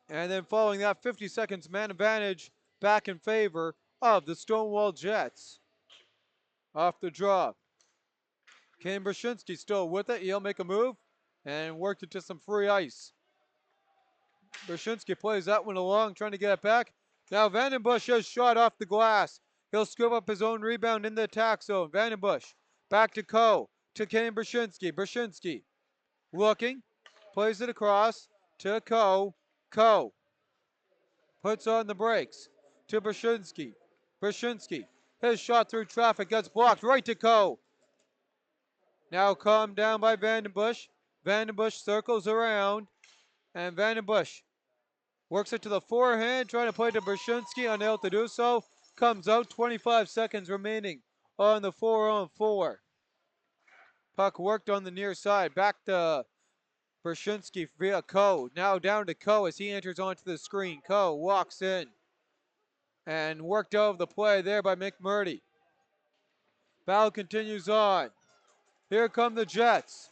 And then following that, 50 seconds man advantage back in favor of the Stonewall Jets. Off the draw. Kaden Brzezinski still with it. He'll make a move and work into some free ice. Brzezinski plays that one along, trying to get it back. Now Vandenbush has shot off the glass. He'll scoop up his own rebound in the attack zone. Vandenbush back to Ko, to Kaden Brzezinski. Brzezinski looking, plays it across to Ko. Ko puts on the brakes to Brzezinski. Brzezinski, his shot through traffic gets blocked right to Ko. Now calmed down by Vandenbush. Vandenbush circles around, and Vandenbush works it to the forehand, trying to play to Brzezinski, unable to do so. Comes out, 25 seconds remaining on the 4-on-4. Puck worked on the near side, back to Brzezinski via Ko. Now down to Ko as he enters onto the screen. Ko walks in and worked over the play there by McMurdy. Battle continues on. Here come the Jets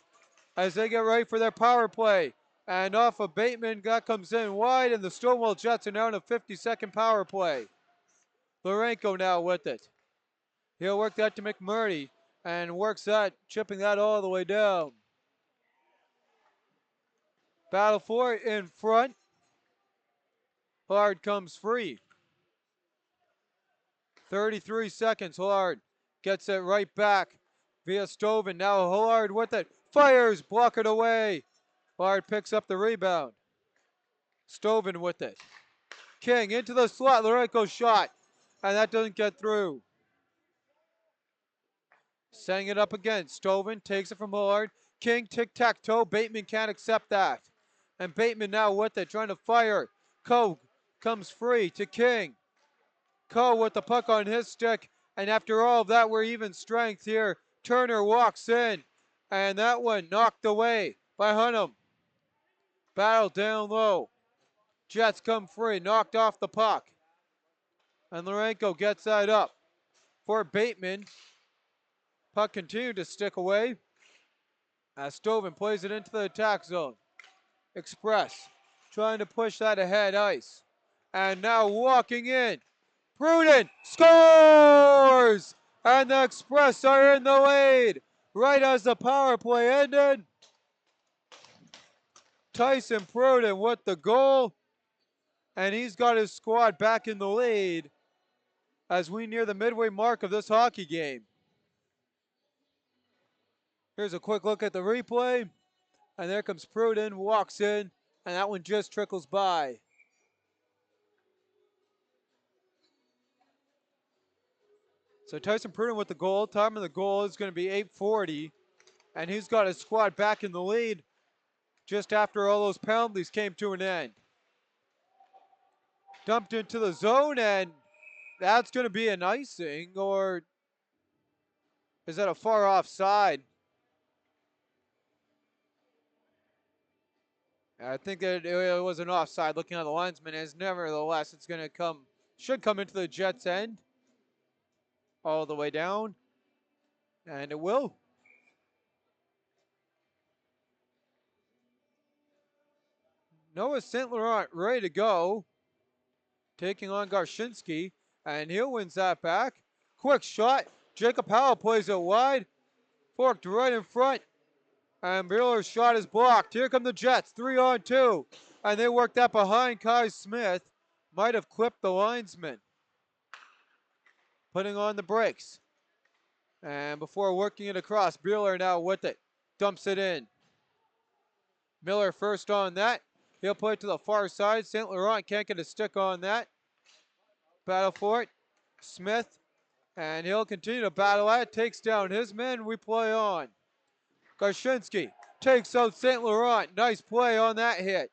as they get ready for their power play. And off of Bateman, that comes in wide, and the Stonewall Jets are now in a 50-second power play. Lourenco now with it. He'll work that to McMurdy, and works that, chipping that all the way down. Battle for it in front. Hard comes free. 33 seconds, Hillard gets it right back via Stoven. Now Hillard with it, fires, block it away. Hillard picks up the rebound. Stoven with it. King into the slot, Lourenco shot, and that doesn't get through. Setting it up again, Stoven takes it from Hillard. King tic-tac-toe, Bateman can't accept that. And Bateman now with it, trying to fire. Ko comes free to King. Ko with the puck on his stick, and after all of that, we're even strength here. Turner walks in, and that one knocked away by Hunnam. Battle down low. Jets come free, knocked off the puck. And Lourenco gets that up for Bateman. Puck continued to stick away as Stoven plays it into the attack zone. Express trying to push that ahead ice. And now walking in. Pruden scores! And the Express are in the lead right as the power play ended. Tyson Pruden with the goal. And he's got his squad back in the lead as we near the midway mark of this hockey game. Here's a quick look at the replay. And there comes Pruden, walks in, and that one just trickles by. So Tyson Pruden with the goal. Time of the goal is going to be 8:40. And he's got his squad back in the lead just after all those penalties came to an end. Dumped into the zone, and that's going to be an icing, or is that a far offside? I think that it was an offside looking at the linesman, as nevertheless it's going to come should come into the Jets' end. All the way down. And it will. Noah St. Laurent ready to go. Taking on Garshinsky. And he wins that back. Quick shot. Jacob Howell plays it wide. Forked right in front. And Bueller's shot is blocked. Here come the Jets. 3-on-2. And they work that behind Kai Smith. Might have clipped the linesman. Putting on the brakes. And before working it across, Bueller now with it. Dumps it in. Miller first on that. He'll play it to the far side. St. Laurent can't get a stick on that. Battle for it. Smith. And he'll continue to battle at it. Takes down his men. We play on. Garshinsky takes out St. Laurent. Nice play on that hit.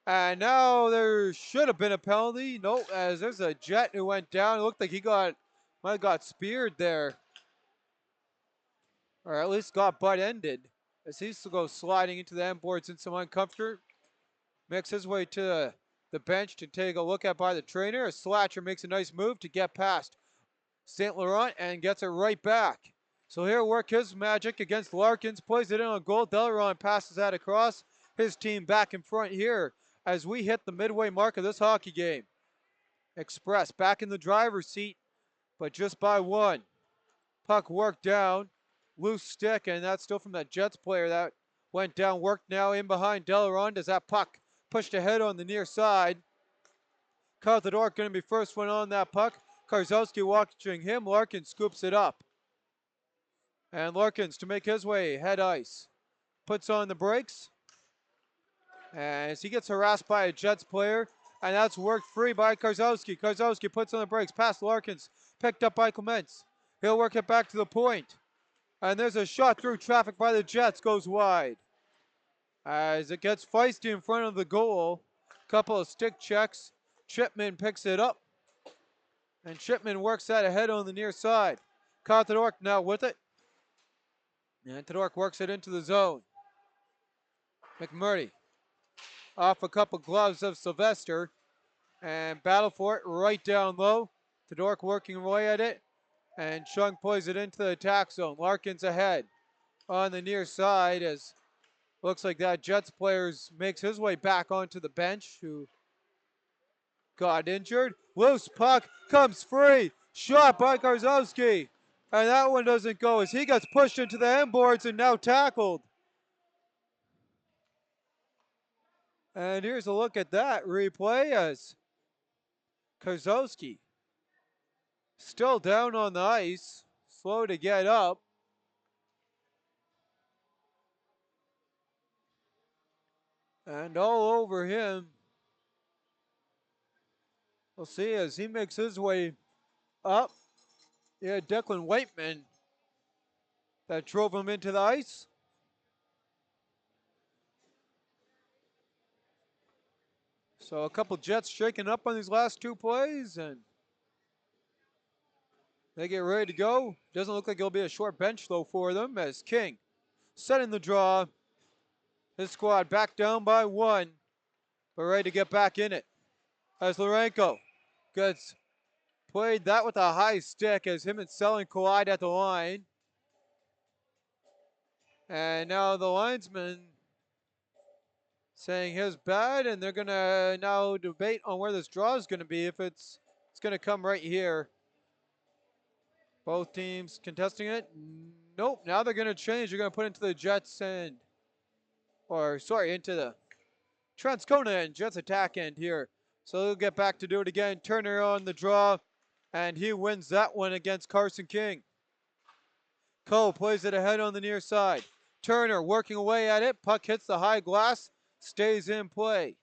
And now there should have been a penalty. Nope, as there's a Jet who went down. It looked like he might have got speared there. Or at least got butt-ended. As he goes sliding into the end boards in some uncomfort. Makes his way to the bench to take a look at by the trainer. As Slatcher makes a nice move to get past St. Laurent and gets it right back. So here work his magic against Larkins. Plays it in on goal. Delaron passes that across. His team back in front here as we hit the midway mark of this hockey game. Express back in the driver's seat, but just by one. Puck worked down. Loose stick, and that's still from that Jets player that went down. Worked now in behind Delaron. Does that puck pushed ahead on the near side? Carthador going to be first one on that puck. Karzowski watching him. Larkins scoops it up. And Larkins to make his way head ice. Puts on the brakes. As he gets harassed by a Jets player. And that's worked free by Karzowski. Karzowski puts on the brakes past Larkins. Picked up by Clements. He'll work it back to the point. And there's a shot through traffic by the Jets. Goes wide. As it gets feisty in front of the goal. Couple of stick checks. Chipman picks it up. And Chipman works that ahead on the near side. Carthador now with it. And Todork works it into the zone. McMurray off a couple gloves of Sylvester. And battle for it right down low. Todork working away at it. And Chung plays it into the attack zone. Larkins ahead on the near side as looks like that Jets player makes his way back onto the bench who got injured. Loose puck comes free. Shot by Karzowski. And that one doesn't go as he gets pushed into the end boards and now tackled. And here's a look at that replay as Karzowski still down on the ice, slow to get up. And all over him. We'll see as he makes his way up. Yeah, Declan Whiteman that drove him into the ice. So a couple Jets shaking up on these last two plays and they get ready to go. Doesn't look like it'll be a short bench though for them as King setting the draw. His squad back down by one, but ready to get back in it. As Lourenco gets played that with a high stick as him and Selling collide at the line. And now the linesman saying his bad, and they're gonna now debate on where this draw is gonna be. If it's gonna come right here. Both teams contesting it. Nope, now they're gonna change. They're gonna put it into the Jets end. Or sorry, into the Transcona end, Jets attack end here. So they'll get back to do it again. Turner on the draw. And he wins that one against Carson King. Cole plays it ahead on the near side. Turner working away at it. Puck hits the high glass. Stays in play.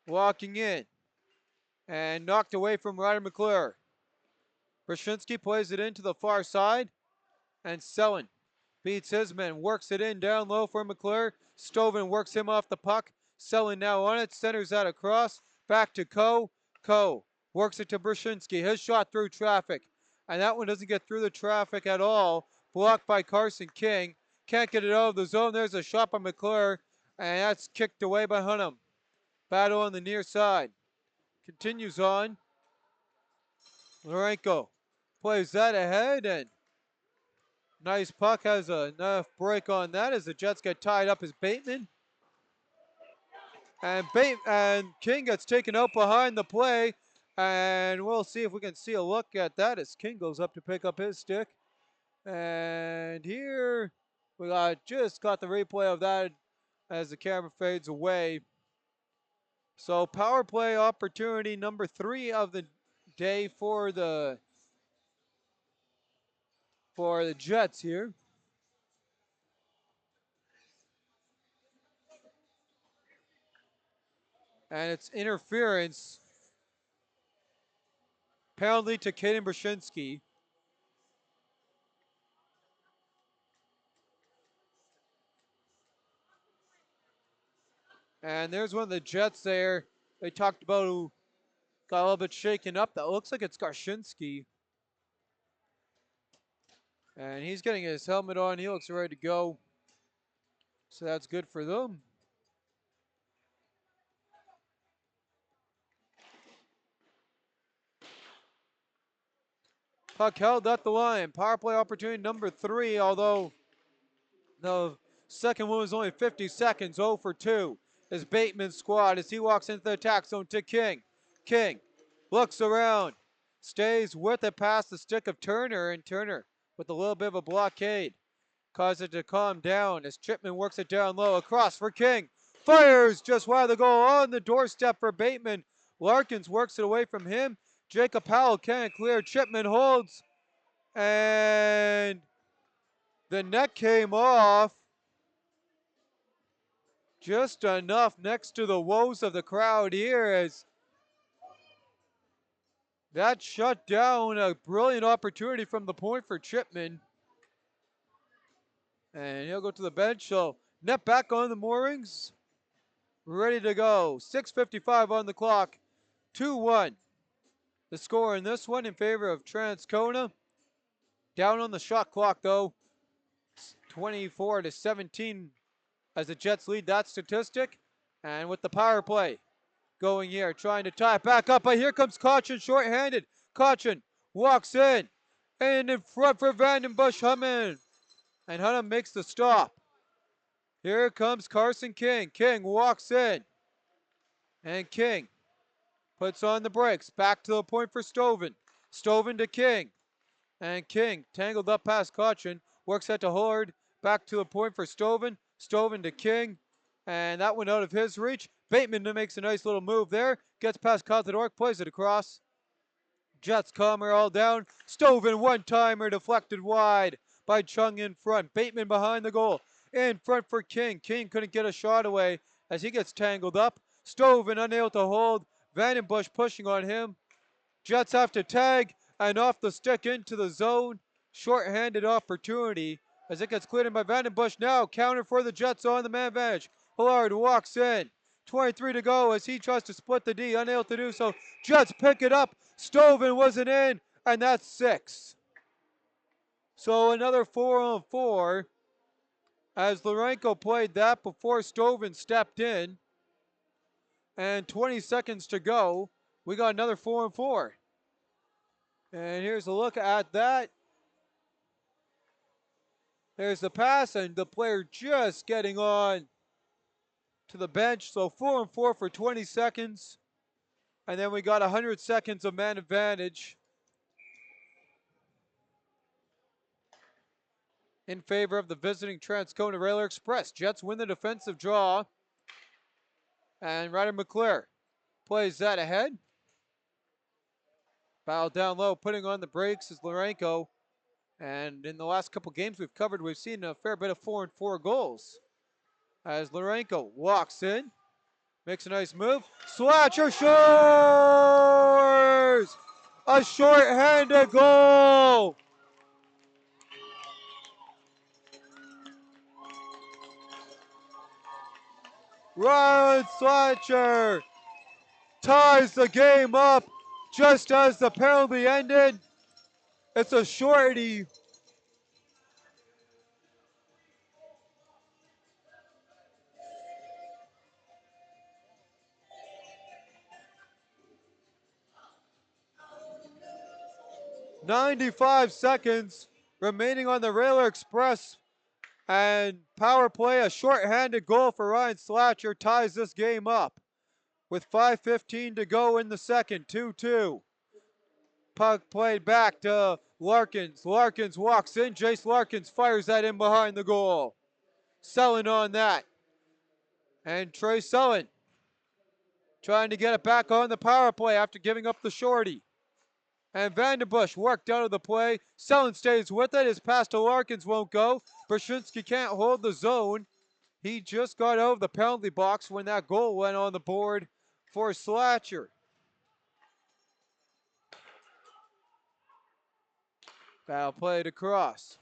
Walking in. And knocked away from Ryder McClure. Brashinsky plays it into the far side. And Selin beats his man. Works it in down low for McClure. Stoven works him off the puck. Selin now on it. Centers that across. Back to Coe. Coe works it to Brashinsky. His shot through traffic. And that one doesn't get through the traffic at all. Blocked by Carson King. Can't get it out of the zone. There's a shot by McClure. And that's kicked away by Hunnam. Battle on the near side. continues on. Lourenco plays that ahead, and nice puck, has enough break on that as the Jets get tied up as Bateman. And King gets taken out behind the play, and we'll see if we can see a look at that as King goes up to pick up his stick. And here we just got the replay of that as the camera fades away. So power play opportunity number 3 of the day for the Jets here. And it's interference. Penalty to Kaden Brzezinski. And there's one of the Jets there. They talked about who got a little bit shaken up. That looks like it's Garshinsky. And he's getting his helmet on. He looks ready to go. So that's good for them. Puck held at the line. Power play opportunity number 3, although the second one was only 50 seconds. 0 for 2 is Bateman's squad as he walks into the attack zone to King. King looks around, stays with it past the stick of Turner, and Turner with a little bit of a blockade causes it to calm down as Chipman works it down low across for King. Fires just wide of the goal on the doorstep for Bateman. Larkins works it away from him. Jacob Powell can't clear. Chipman holds, and the net came off just enough next to the woes of the crowd here as that shut down a brilliant opportunity from the point for Chipman. And he'll go to the bench. So net back on the moorings. Ready to go. 6:55 on the clock. 2-1. The score in this one in favor of Transcona. Down on the shot clock though. 24-17 as the Jets lead that statistic. And with the power play going here, trying to tie it back up. But here comes Caution short-handed. Caution walks in. And in front for Vandenbush Hunnam. And Hunnam makes the stop. Here comes Carson King. King walks in. And King puts on the brakes. Back to the point for Stoven. Stoven to King. And King tangled up past Caution. Works that to Horde. Back to the point for Stoven. Stoven to King. And that went out of his reach. Bateman makes a nice little move there. Gets past Contador. Plays it across. Jets calm her all down. Stoven one-timer deflected wide by Chung in front. Bateman behind the goal. In front for King. King couldn't get a shot away as he gets tangled up. Stoven unable to hold. Vandenbush pushing on him. Jets have to tag and off the stick into the zone. Short-handed opportunity as it gets cleared in by Vandenbush. Now counter for the Jets on the man advantage. Hillard walks in. 23 to go as he tries to split the D. Unable to do so. Jets pick it up. Stoven wasn't in, and that's 6. So another 4-on-4 as Lourenco played that before Stoven stepped in. And 20 seconds to go. We got another 4-on-4. And here's a look at that. There's the pass, and the player just getting on to the bench. So 4-on-4 for 20 seconds. And then we got 100 seconds of man advantage in favor of the visiting Transcona Railer Express. Jets win the defensive draw. And Ryder McClure plays that ahead. Foul down low, putting on the brakes is Lourenco. And in the last couple games we've covered, we've seen a fair bit of 4-on-4 goals. As Lourenco walks in, makes a nice move. Slatcher shores! A short-handed goal! Ryan Slatcher ties the game up just as the penalty ended. It's a shorty. 95 seconds remaining on the Railer Express. And power play, a shorthanded goal for Ryan Slatcher ties this game up. With 5:15 to go in the second, 2-2. Puck played back to Larkins. Larkins walks in. Jace Larkins fires that in behind the goal. Sullen on that. And Trey Sullen trying to get it back on the power play after giving up the shorty. And Vandenbush worked out of the play. Sullen stays with it. His pass to Larkins won't go. Brashinsky can't hold the zone. He just got out of the penalty box when that goal went on the board for Slatcher. Foul played across.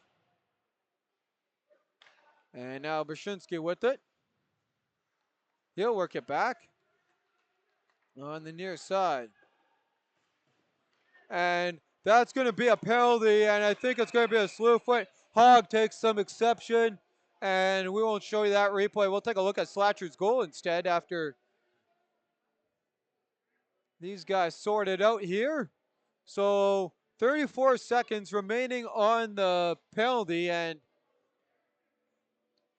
And now Brashinsky with it. He'll work it back on the near side. And that's going to be a penalty, and I think it's going to be a slew foot. Hogg takes some exception, and we won't show you that replay. We'll take a look at Slatcher's goal instead after these guys sort it out here. So 34 seconds remaining on the penalty, and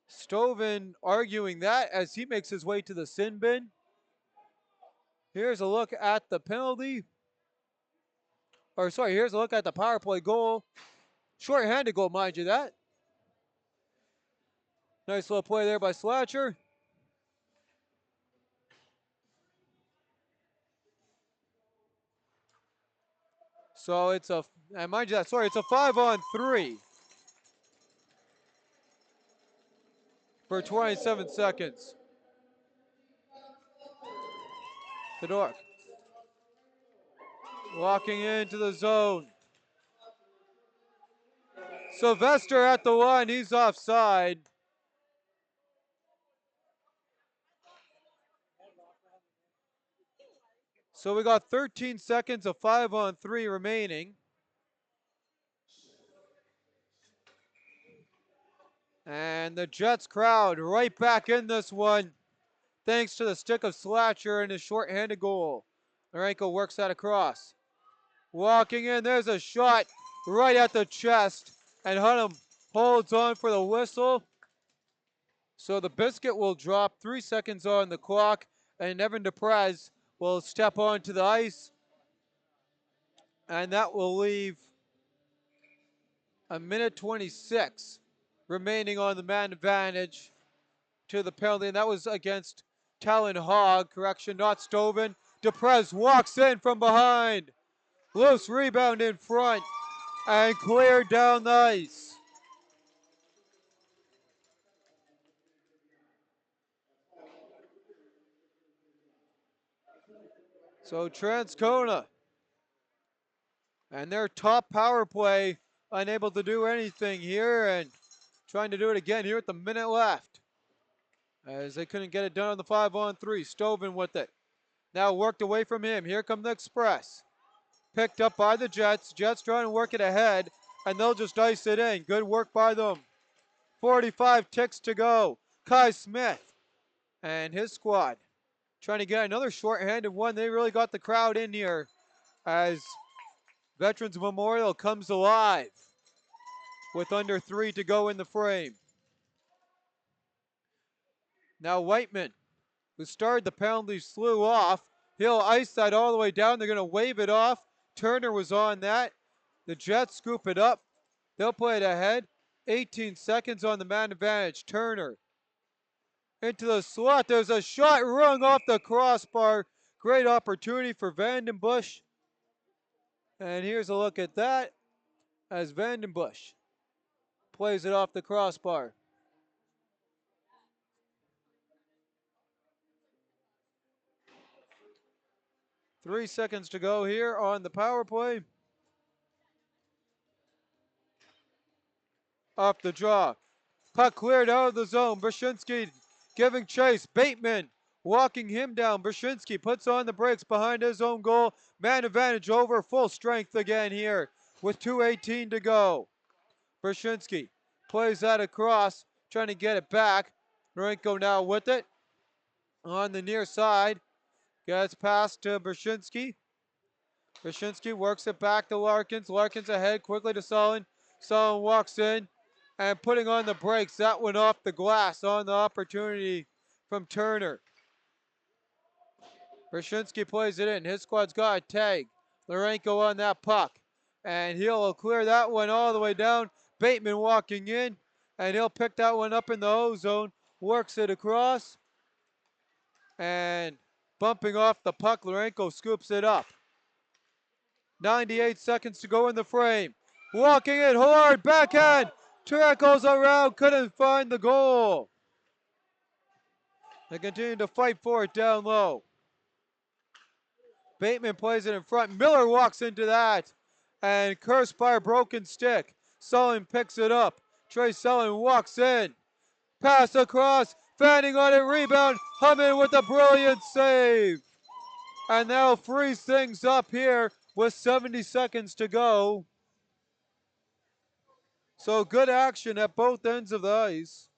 Stoven arguing that as he makes his way to the sin bin. Here's a look at the penalty. Here's a look at the power play goal. Short-handed goal, mind you that. Nice little play there by Slatcher. So it's a, and mind you that, it's a 5-on-3 for 27 seconds. Fedork walking into the zone. Sylvester at the line, he's offside. So we got 13 seconds of 5-on-3 remaining. And the Jets crowd right back in this one, thanks to the stick of Slatcher and his short-handed goal. Marenko works that across. Walking in, there's a shot right at the chest, and Hunnam holds on for the whistle. So the biscuit will drop, 3 seconds on the clock, and Evan DePrez will step onto the ice. And that will leave a minute 26 remaining on the man advantage to the penalty. And that was against Talon Hogg, correction, not Stoven. DePrez walks in from behind. Loose rebound in front and cleared down the ice. So Transcona and their top power play unable to do anything here, and trying to do it again here with the minute left as they couldn't get it done on the 5-on-3. Stoven with it. Now worked away from him. Here come the Express. Picked up by the Jets. Jets trying to work it ahead, and they'll just ice it in. Good work by them. 45 ticks to go. Kai Smith and his squad trying to get another short-handed one. They really got the crowd in here as Veterans Memorial comes alive with under 3 to go in the frame. Now Whiteman, who started the penalty slew off. He'll ice that all the way down. They're going to wave it off. Turner was on that. The Jets scoop it up. They'll play it ahead. 18 seconds on the man advantage. Turner into the slot. There's a shot rung off the crossbar. Great opportunity for Vandenbush. And here's a look at that as Vandenbush plays it off the crossbar. Three seconds to go here on the power play. Off the draw. Puck cleared out of the zone. Brashinsky giving chase. Bateman walking him down. Brashinsky puts on the brakes behind his own goal. Man advantage over full strength again here with 2:18 to go. Brashinsky plays that across, trying to get it back. Marenko now with it on the near side. Gets past to Brashinsky. Brzezinski works it back to Larkins. Larkins ahead quickly to Sullen. Sullen walks in and putting on the brakes. That went off the glass on the opportunity from Turner. Brzezinski plays it in. His squad's got a tag. Lourenco on that puck. And he'll clear that one all the way down. Bateman walking in. And he'll pick that one up in the O zone. Works it across. And bumping off the puck, Lourenco scoops it up. 98 seconds to go in the frame. Walking it hard, backhand. Turek goes around, couldn't find the goal. They continue to fight for it down low. Bateman plays it in front. Miller walks into that. And cursed by a broken stick. Sullen picks it up. Trey Sullen walks in. Pass across. Fanning on it. Rebound. Humming with a brilliant save. And that'll freeze things up here with 70 seconds to go. So good action at both ends of the ice.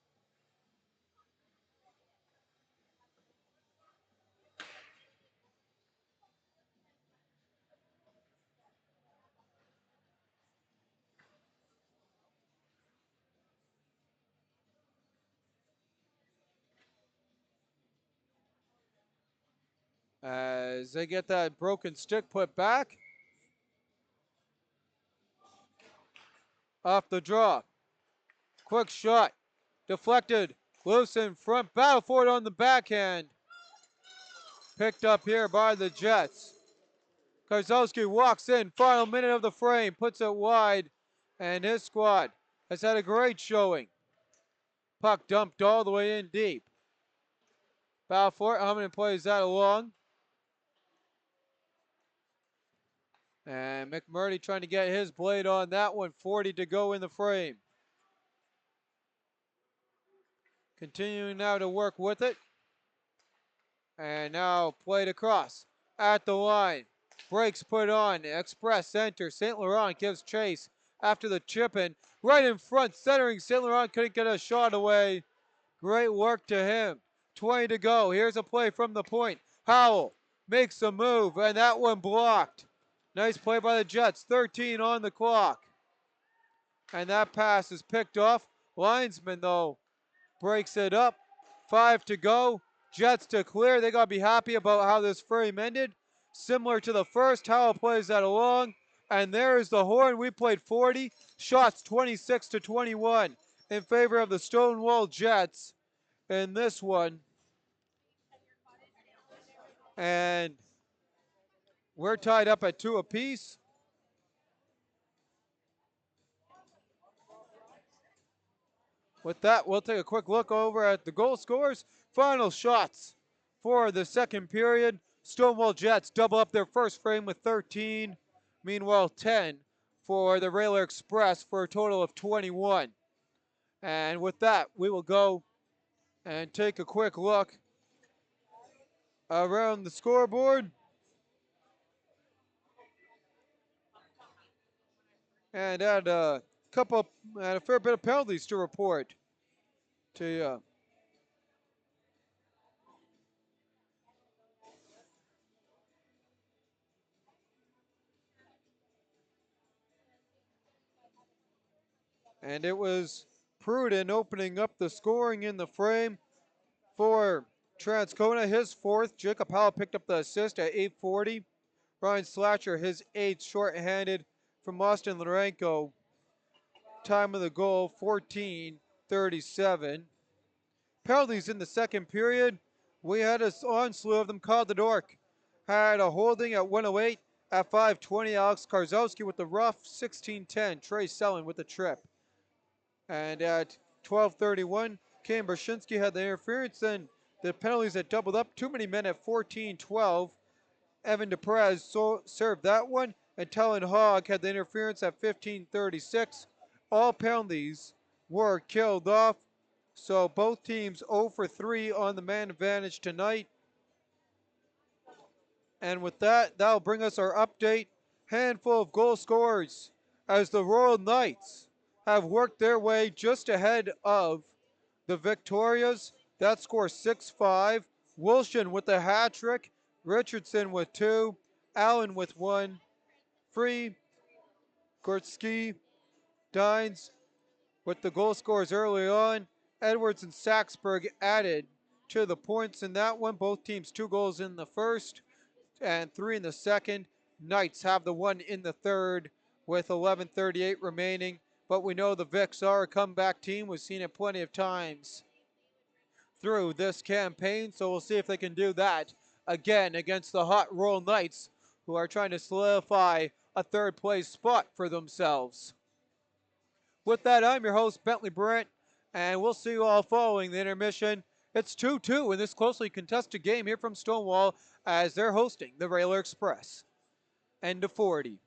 As they get that broken stick put back. Off the draw. Quick shot. Deflected. Loose in front. Battle for it on the backhand. Picked up here by the Jets. Karzowski walks in. Final minute of the frame. Puts it wide. And his squad has had a great showing. Puck dumped all the way in deep. Battle for it. Humming plays that along. And McMurdy trying to get his blade on that one. 40 to go in the frame. Continuing now to work with it. And now played across at the line. Brakes put on. Express center. St. Laurent gives chase after the chip in. Right in front. Centering. St. Laurent couldn't get a shot away. Great work to him. 20 to go. Here's a play from the point. Howell makes a move. And that one blocked. Nice play by the Jets. 13 on the clock. And that pass is picked off. Linesman, though, breaks it up. 5 to go. Jets to clear. They got to be happy about how this frame ended. Similar to the first. Howell plays that along. And there's the horn. We played 40. Shots 26 to 21 in favor of the Stonewall Jets in this one. And we're tied up at 2 apiece. With that, we'll take a quick look over at the goal scores. Final shots for the second period. Stonewall Jets double up their first frame with 13. Meanwhile, 10 for the Railer Express for a total of 21. And with that, we will go and take a quick look around the scoreboard. And add a fair bit of penalties to report to you. And it was Pruden opening up the scoring in the frame for Transcona. His 4th. Jacob Howell picked up the assist at 8:40. Ryan Slatcher, his 8th shorthanded from Austin Lourenco. Time of the goal, 14:37. Penalties in the second period. We had an onslaught of them called. The Dork had a holding at 1:08. At 5:20, Alex Karzowski with the rough. 16:10, Trey Sullen with the trip. And at 12:31, Cam Brzezinski had the interference. Then the penalties had doubled up. Too many men at 14:12. Evan DePerez served that one. And Talon Hogg had the interference at 15:36. All penalties were killed off. So both teams 0 for 3 on the man advantage tonight. And with that, that'll bring us our update. Handful of goal scorers as the Royal Knights have worked their way just ahead of the Victorias. That score 6-5. Wilson with a hat trick. Richardson with 2. Allen with 1. Free, Gortsky, Dines with the goal scorers early on. Edwards and Saxburg added to the points in that one. Both teams 2 goals in the first and 3 in the second. Knights have the one in the third with 11:38 remaining. But we know the Vics are a comeback team. We've seen it plenty of times through this campaign, so we'll see if they can do that again against the Hot Roll Knights, who are trying to solidify a third place spot for themselves. With that, I'm your host, Bentley Brent, and we'll see you all following the intermission. It's 2-2 in this closely contested game here from Stonewall as they're hosting the Railer Express. End of 40.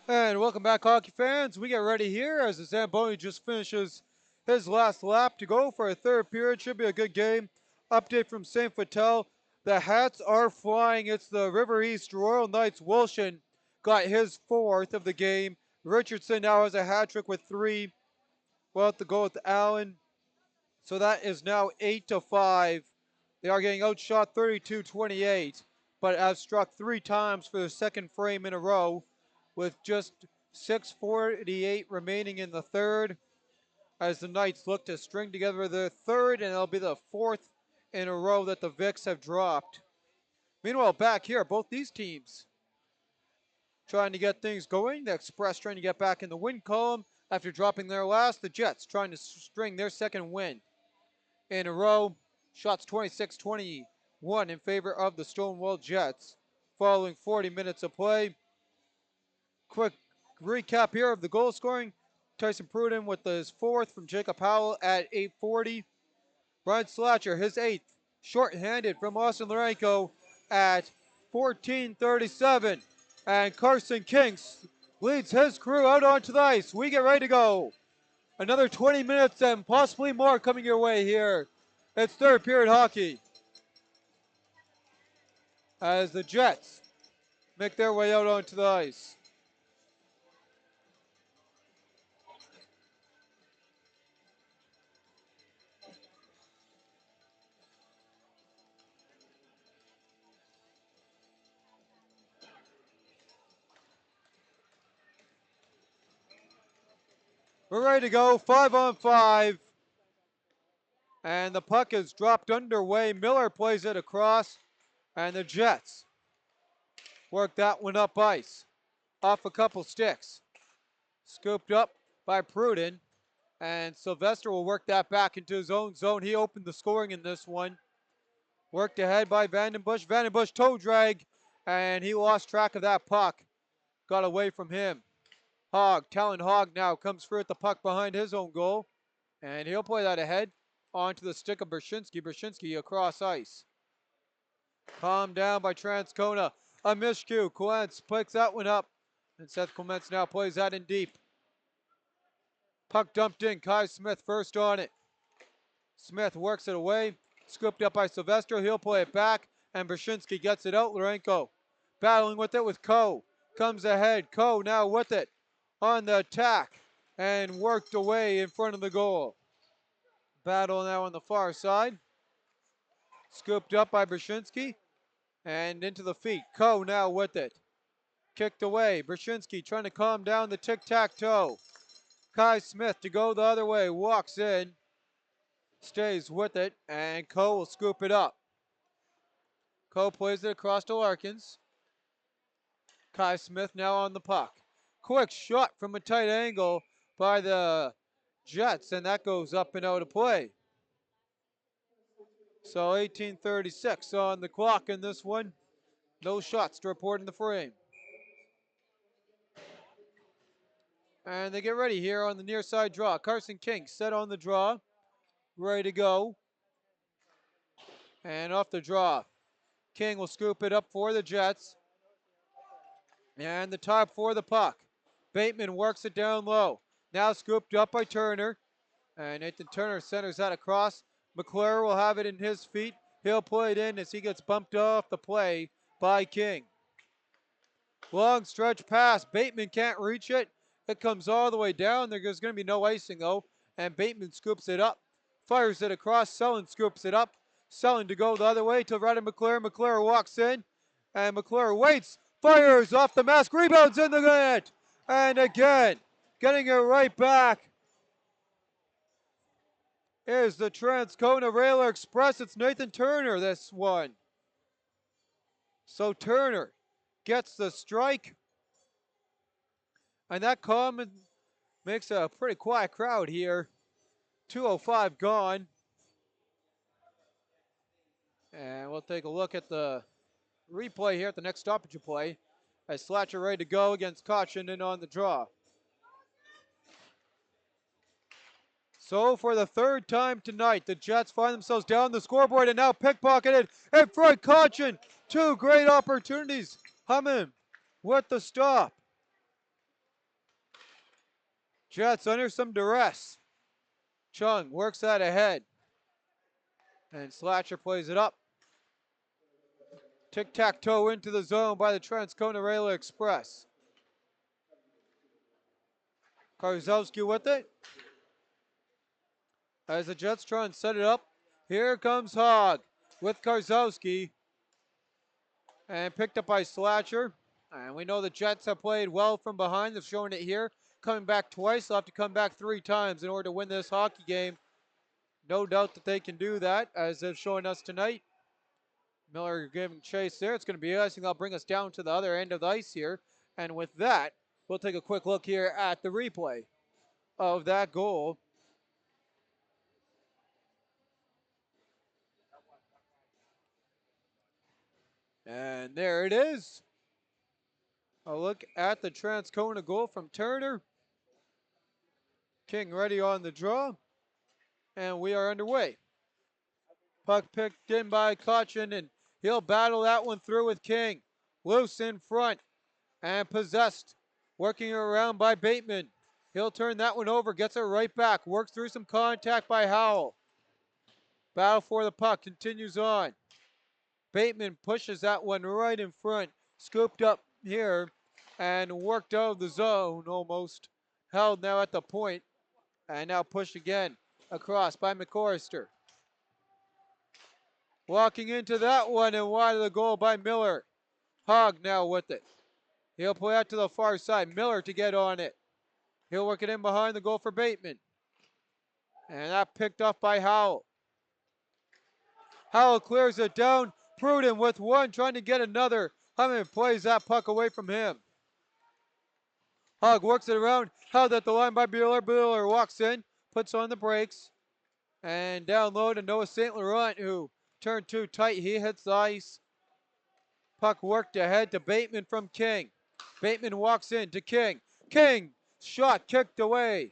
And welcome back, hockey fans. We get ready here as the Zamboni just finishes his last lap to go for a third period. Should be a good game. Update from St. Vital. The hats are flying. It's the River East Royal Knights. Wilson got his fourth of the game. Richardson now has a hat trick with 3. We'll have to go with Allen. So that is now 8-5. They are getting outshot 32-28, but have struck 3 times for the second frame in a row with just 6:48 remaining in the third as the Knights look to string together their third, and it'll be the 4th in a row that the Vics have dropped. Meanwhile, back here, both these teams trying to get things going. The Express trying to get back in the win column after dropping their last. The Jets trying to string their second win in a row. Shots 26-21 in favor of the Stonewall Jets following 40 minutes of play. Quick recap here of the goal scoring. Tyson Pruden with his 4th from Jacob Howell at 8:40. Brian Slatcher, his 8th, short-handed from Austin Lorenko at 14:37. And Carson Kinks leads his crew out onto the ice. We get ready to go. Another 20 minutes and possibly more coming your way here. It's third period hockey as the Jets make their way out onto the ice. We're ready to go, 5-on-5. And the puck is dropped underway. Miller plays it across, and the Jets work that one up ice. Off a couple sticks. Scooped up by Pruden, and Sylvester will work that back into his own zone. He opened the scoring in this one. Worked ahead by Vandenbush. Vandenbush toe drag, and he lost track of that puck. Got away from him. Hogg, Talon Hogg now comes through at the puck behind his own goal, and he'll play that ahead onto the stick of Bershinsky. Bershinsky across ice. Calmed down by Transcona. A miscue. Clements picks that one up, and Seth Clements now plays that in deep. Puck dumped in. Kai Smith first on it. Smith works it away. Scooped up by Sylvester. He'll play it back, and Bershinsky gets it out. Lorenko battling with it with Coe. Comes ahead. Coe now with it on the attack and worked away in front of the goal. Battle now on the far side. Scooped up by Bershinsky and into the feet. Coe now with it. Kicked away. Bershinsky trying to calm down the tic-tac-toe. Kai Smith to go the other way. Walks in. Stays with it, and Coe will scoop it up. Coe plays it across to Larkins. Kai Smith now on the puck. Quick shot from a tight angle by the Jets, and that goes up and out of play. So 18:36 on the clock in this one. No shots to report in the frame. And they get ready here on the near side draw. Carson King set on the draw. Ready to go. And off the draw. King will scoop it up for the Jets. And the top for the puck. Bateman works it down low. Now scooped up by Turner. And Nathan Turner centers that across. McClure will have it in his feet. He'll play it in as he gets bumped off the play by King. Long stretch pass. Bateman can't reach it. It comes all the way down. There's going to be no icing though. And Bateman scoops it up. Fires it across. Sullen scoops it up. Sullen to go the other way to right of McClure. McClure walks in. And McClure waits. Fires off the mask. Rebounds in the net. And again, getting it right back is the Transcona Railer Express. It's Nathan Turner, this one. So Turner gets the strike. And that comment makes a pretty quiet crowd here. 2:05 gone. And we'll take a look at the replay here at the next stoppage of play. As Slatcher ready to go against Cochin on the draw. So for the third time tonight, the Jets find themselves down the scoreboard and now pickpocketed in front. Cochin, 2 great opportunities. Humming with the stop. Jets under some duress. Chung works that ahead. And Slatcher plays it up. Tic-tac-toe into the zone by the Transcona Rail Express. Karzowski with it. As the Jets try and set it up. Here comes Hogg with Karzowski. And picked up by Slatcher. And we know the Jets have played well from behind. They've shown it here. Coming back twice. They'll have to come back 3 times in order to win this hockey game. No doubt that they can do that, as they've shown us tonight. Miller giving chase there. It's going to be icing. That'll bring us down to the other end of the ice here. And with that, we'll take a quick look here at the replay of that goal. And there it is. A look at the Transcona goal from Turner. King ready on the draw. And we are underway. Puck picked in by Cochin, and he'll battle that one through with King. Loose in front and possessed. Working around by Bateman. He'll turn that one over, gets it right back. Works through some contact by Howell. Battle for the puck continues on. Bateman pushes that one right in front. Scooped up here and worked out of the zone almost. Held now at the point. And now pushed again across by McCorrister. Walking into that one and wide of the goal by Miller. Hogg now with it. He'll play out to the far side. Miller to get on it. He'll work it in behind the goal for Bateman. And that picked off by Howell. Howell clears it down. Pruden with one, trying to get another. Hyman plays that puck away from him. Hogg works it around. Held at the line by Bueller. Bueller walks in, puts on the brakes. And down low to Noah St. Laurent, who turned too tight. He hits the ice. Puck worked ahead to Bateman from King. Bateman walks in to King. King, shot kicked away.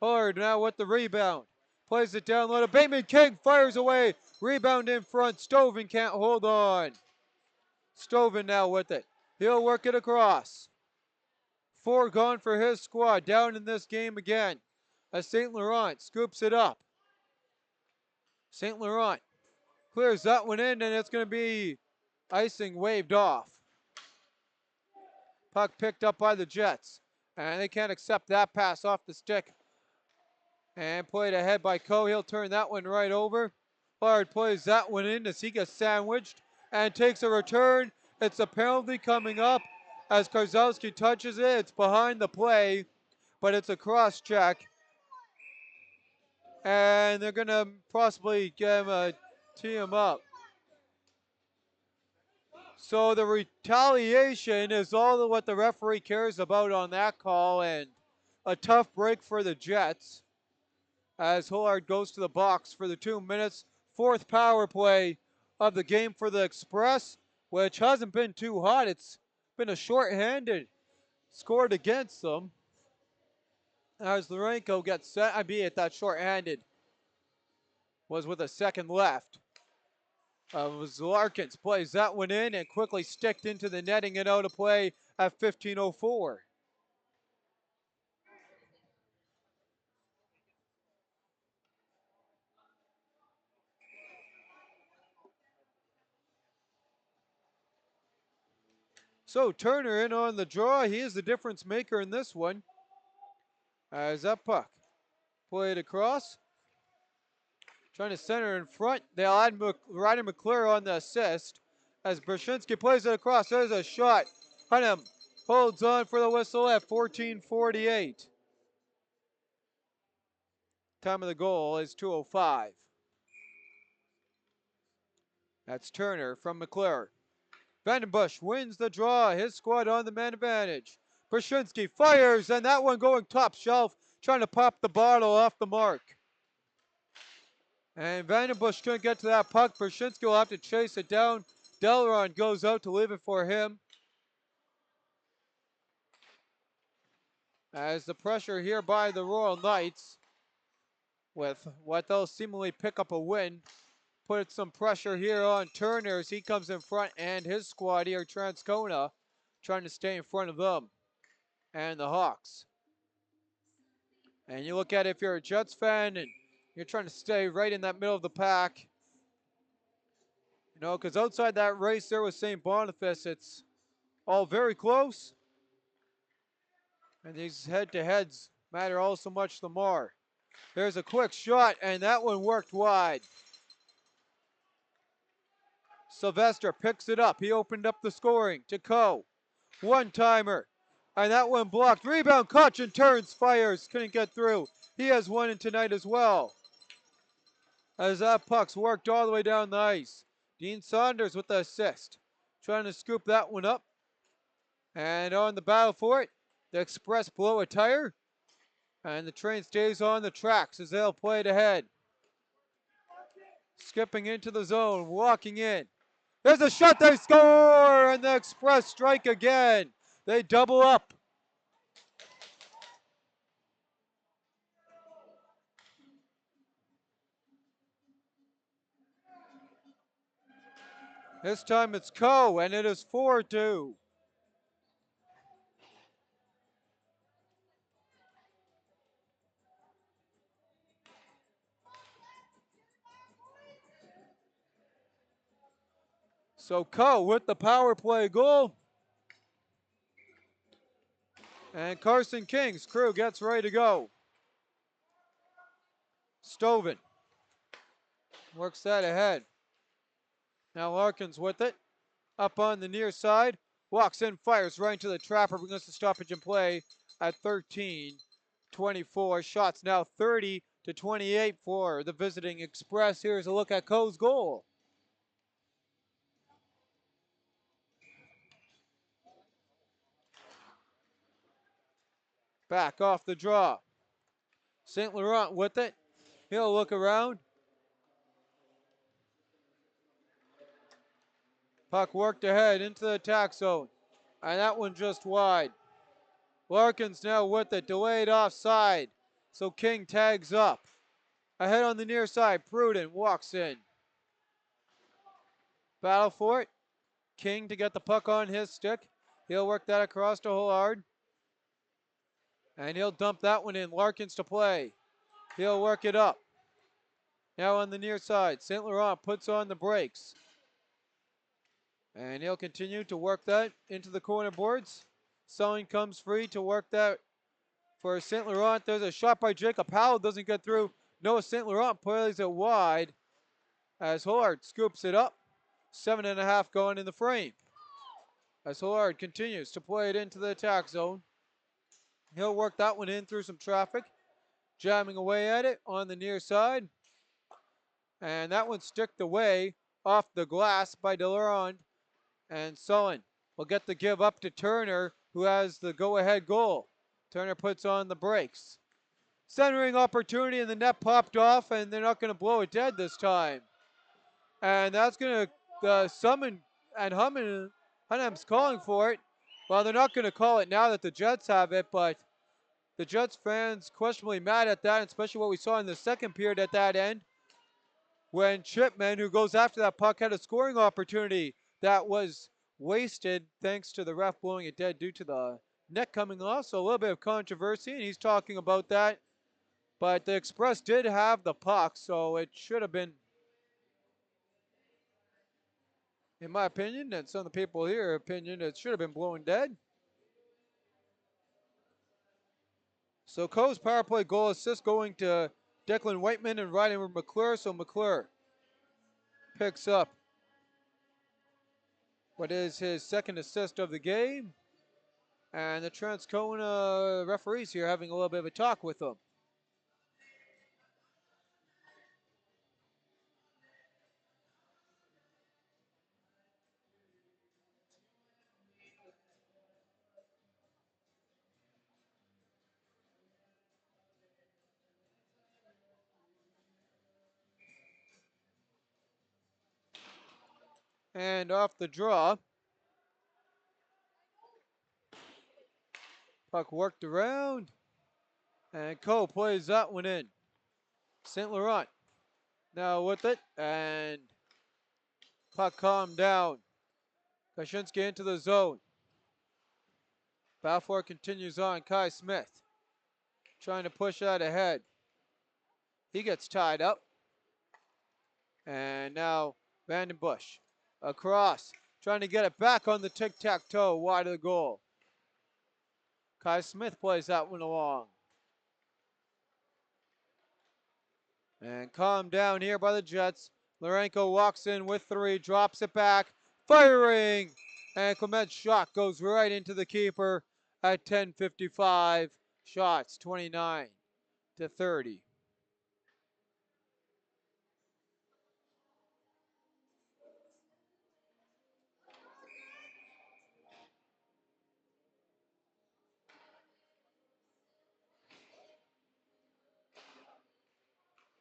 Hullard now with the rebound. Plays it down low to Bateman. King fires away. Rebound in front. Stoven can't hold on. Stoven now with it. He'll work it across. 4 gone for his squad. Down in this game again. As St. Laurent scoops it up. St. Laurent clears that one in, and it's going to be icing waved off. Puck picked up by the Jets. And they can't accept that pass off the stick. And played ahead by Coe. He'll turn that one right over. Hard plays that one in as he gets sandwiched and takes a return. It's a penalty coming up as Karzowski touches it. It's behind the play, but it's a cross check. And they're going to possibly get him a tee him up. So the retaliation is all what the referee cares about on that call, and a tough break for the Jets as Hullard goes to the box for the 2 minutes. 4th power play of the game for the Express, which hasn't been too hot. It's been a shorthanded scored against them. As Lorenko gets set, that shorthanded was with a second left. Larkins plays that one in and quickly sticked into the netting and out of play at 15:04. So Turner in on the draw. He is the difference maker in this one. As that puck played across. Trying to center in front. They'll add Ryder McClure on the assist. As Brzezinski plays it across. There's a shot. Hunnam holds on for the whistle at 14:48. Time of the goal is 2:05. That's Turner from McClure. Vandenbush wins the draw. His squad on the man advantage. Brzezinski fires, and that one going top shelf, trying to pop the bottle off the mark. And Vandenbush couldn't get to that puck. Brzezinski will have to chase it down. Delaron goes out to leave it for him. As the pressure here by the Royal Knights, with what they'll seemingly pick up a win, put some pressure here on Turner as he comes in front, and his squad here, Transcona, trying to stay in front of them and the Hawks. And you look at it if you're a Jets fan and you're trying to stay right in that middle of the pack. You know, because outside that race there with St. Boniface, it's all very close. And these head-to-heads matter all so much the more. There's a quick shot, and that one worked wide. Sylvester picks it up. He opened up the scoring to Coe. One-timer. And that one blocked. Rebound, Caution turns, fires. Couldn't get through. He has one in tonight as well. As that puck's worked all the way down the ice. Dean Saunders with the assist. Trying to scoop that one up. And on the battle for it, the Express blow a tire. And the train stays on the tracks as they'll play it ahead. Skipping into the zone, walking in. There's a shot, they score! And the Express strike again. They double up. This time it's Coe, and it is 4-2. So Coe with the power play goal. And Carson King's crew gets ready to go. Stoven works that ahead. Now Larkins with it. Up on the near side. Walks in, fires right into the trapper. Brings us a stoppage in play at 13-24. Shots now 30-28 for the visiting Express. Here's a look at Coe's goal. Back off the draw. St. Laurent with it. He'll look around. Puck worked ahead into the attack zone. And that one just wide. Larkins now with it. Delayed offside. So King tags up. Ahead on the near side. Pruden walks in. Battle for it. King to get the puck on his stick. He'll work that across to Hollard. And he'll dump that one in. Larkins to play. He'll work it up. Now on the near side. St. Laurent puts on the brakes. And he'll continue to work that into the corner boards. Selling comes free to work that for St. Laurent. There's a shot by Jacob Powell. Doesn't get through. Noah St. Laurent plays it wide as Hollard scoops it up. 7.5 going in the frame. As Hollard continues to play it into the attack zone. He'll work that one in through some traffic. Jamming away at it on the near side. And that one sticked away off the glass by DeLaurent. And Sullen will get the give up to Turner, who has the go-ahead goal. Turner puts on the brakes. Centering opportunity, and the net popped off, and they're not going to blow it dead this time. And that's going to summon, and Hunham's calling for it. Well, they're not going to call it now that the Jets have it, but the Jets fans questionably mad at that, especially what we saw in the second period at that end, when Chipman, who goes after that puck, had a scoring opportunity that was wasted thanks to the ref blowing it dead due to the net coming off. So a little bit of controversy, and he's talking about that. But the Express did have the puck, so it should have been, in my opinion, and some of the people here opinion, it should have been blown dead. So Coe's power play goal assist going to Declan Whiteman and Ryder McClure. So McClure picks up what is his second assist of the game. And the Transcona referees here having a little bit of a talk with them. And off the draw, puck worked around, and Coe plays that one in. St. Laurent now with it, and puck calmed down. Kaczynski into the zone. Balfour continues on. Kai Smith trying to push that ahead. He gets tied up. And now Vandenbush across, trying to get it back on the tic-tac-toe wide of the goal. Kai Smith plays that one along. And calmed down here by the Jets. Larenko walks in with 3, drops it back, firing! And Clement's shot goes right into the keeper at 10:55. Shots 29-30.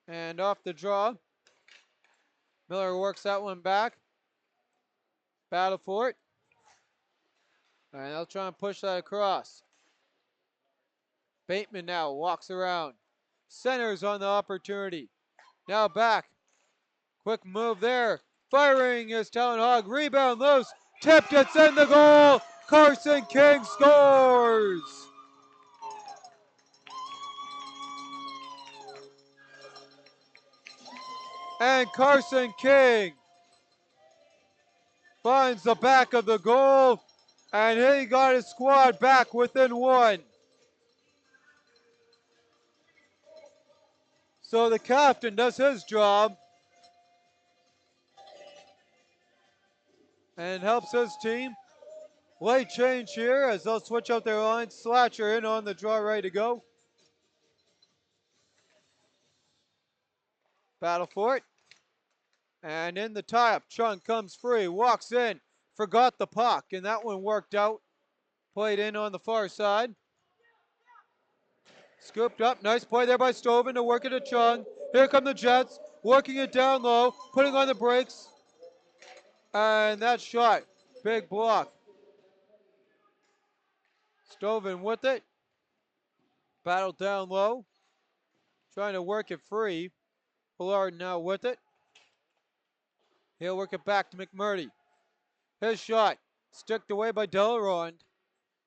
And off the draw, Miller works that one back. Battle for it. And they'll try and push that across. Bateman now walks around. Centers on the opportunity. Now back. Quick move there. Firing is Talon Hogg. Rebound loose. Tipped. It's in the goal. Carson King scores. And Carson King finds the back of the goal. And he got his squad back within 1. So the captain does his job and helps his team. Late change here as they'll switch out their lines. Slatcher in on the draw, ready to go. Battle for it. And in the tie-up, Chung comes free, walks in, forgot the puck, and that one worked out. Played in on the far side. Scooped up, nice play there by Stoven to work it to Chung. Here come the Jets, working it down low, putting on the brakes. And that shot, big block. Stoven with it. Battle down low. Trying to work it free. Pollard now with it. He'll work it back to McMurdy. His shot, sticked away by Delarond.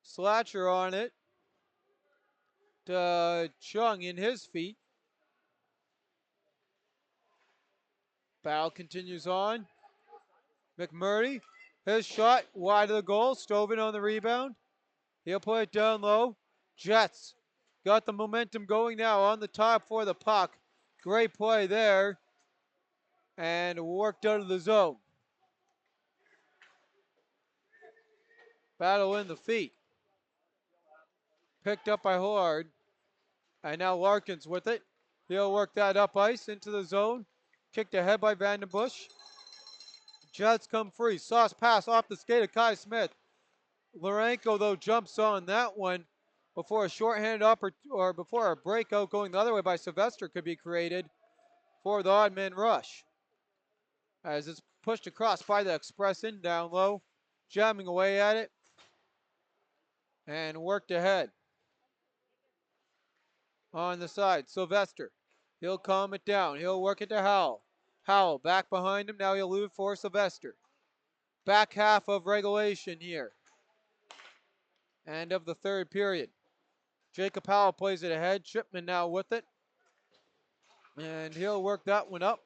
Slatcher on it. To Chung in his feet. Battle continues on. McMurdy, his shot wide of the goal. Stoven on the rebound. He'll play it down low. Jets got the momentum going now on the top for the puck. Great play there. And worked out of the zone. Battle in the feet. Picked up by Horde. And now Larkins with it. He'll work that up ice into the zone. Kicked ahead by Vandenbush. Jets come free. Sauce pass off the skate of Kai Smith. Larenko, though, jumps on that one before a shorthanded or before a breakout going the other way by Sylvester could be created for the odd man rush. As it's pushed across by the Express in down low, jamming away at it, and worked ahead. On the side, Sylvester. He'll calm it down. He'll work it to Howell. Howell back behind him. Now he'll leave for Sylvester. Back half of regulation here. End of the third period. Jacob Howell plays it ahead. Shipman now with it. And he'll work that one up.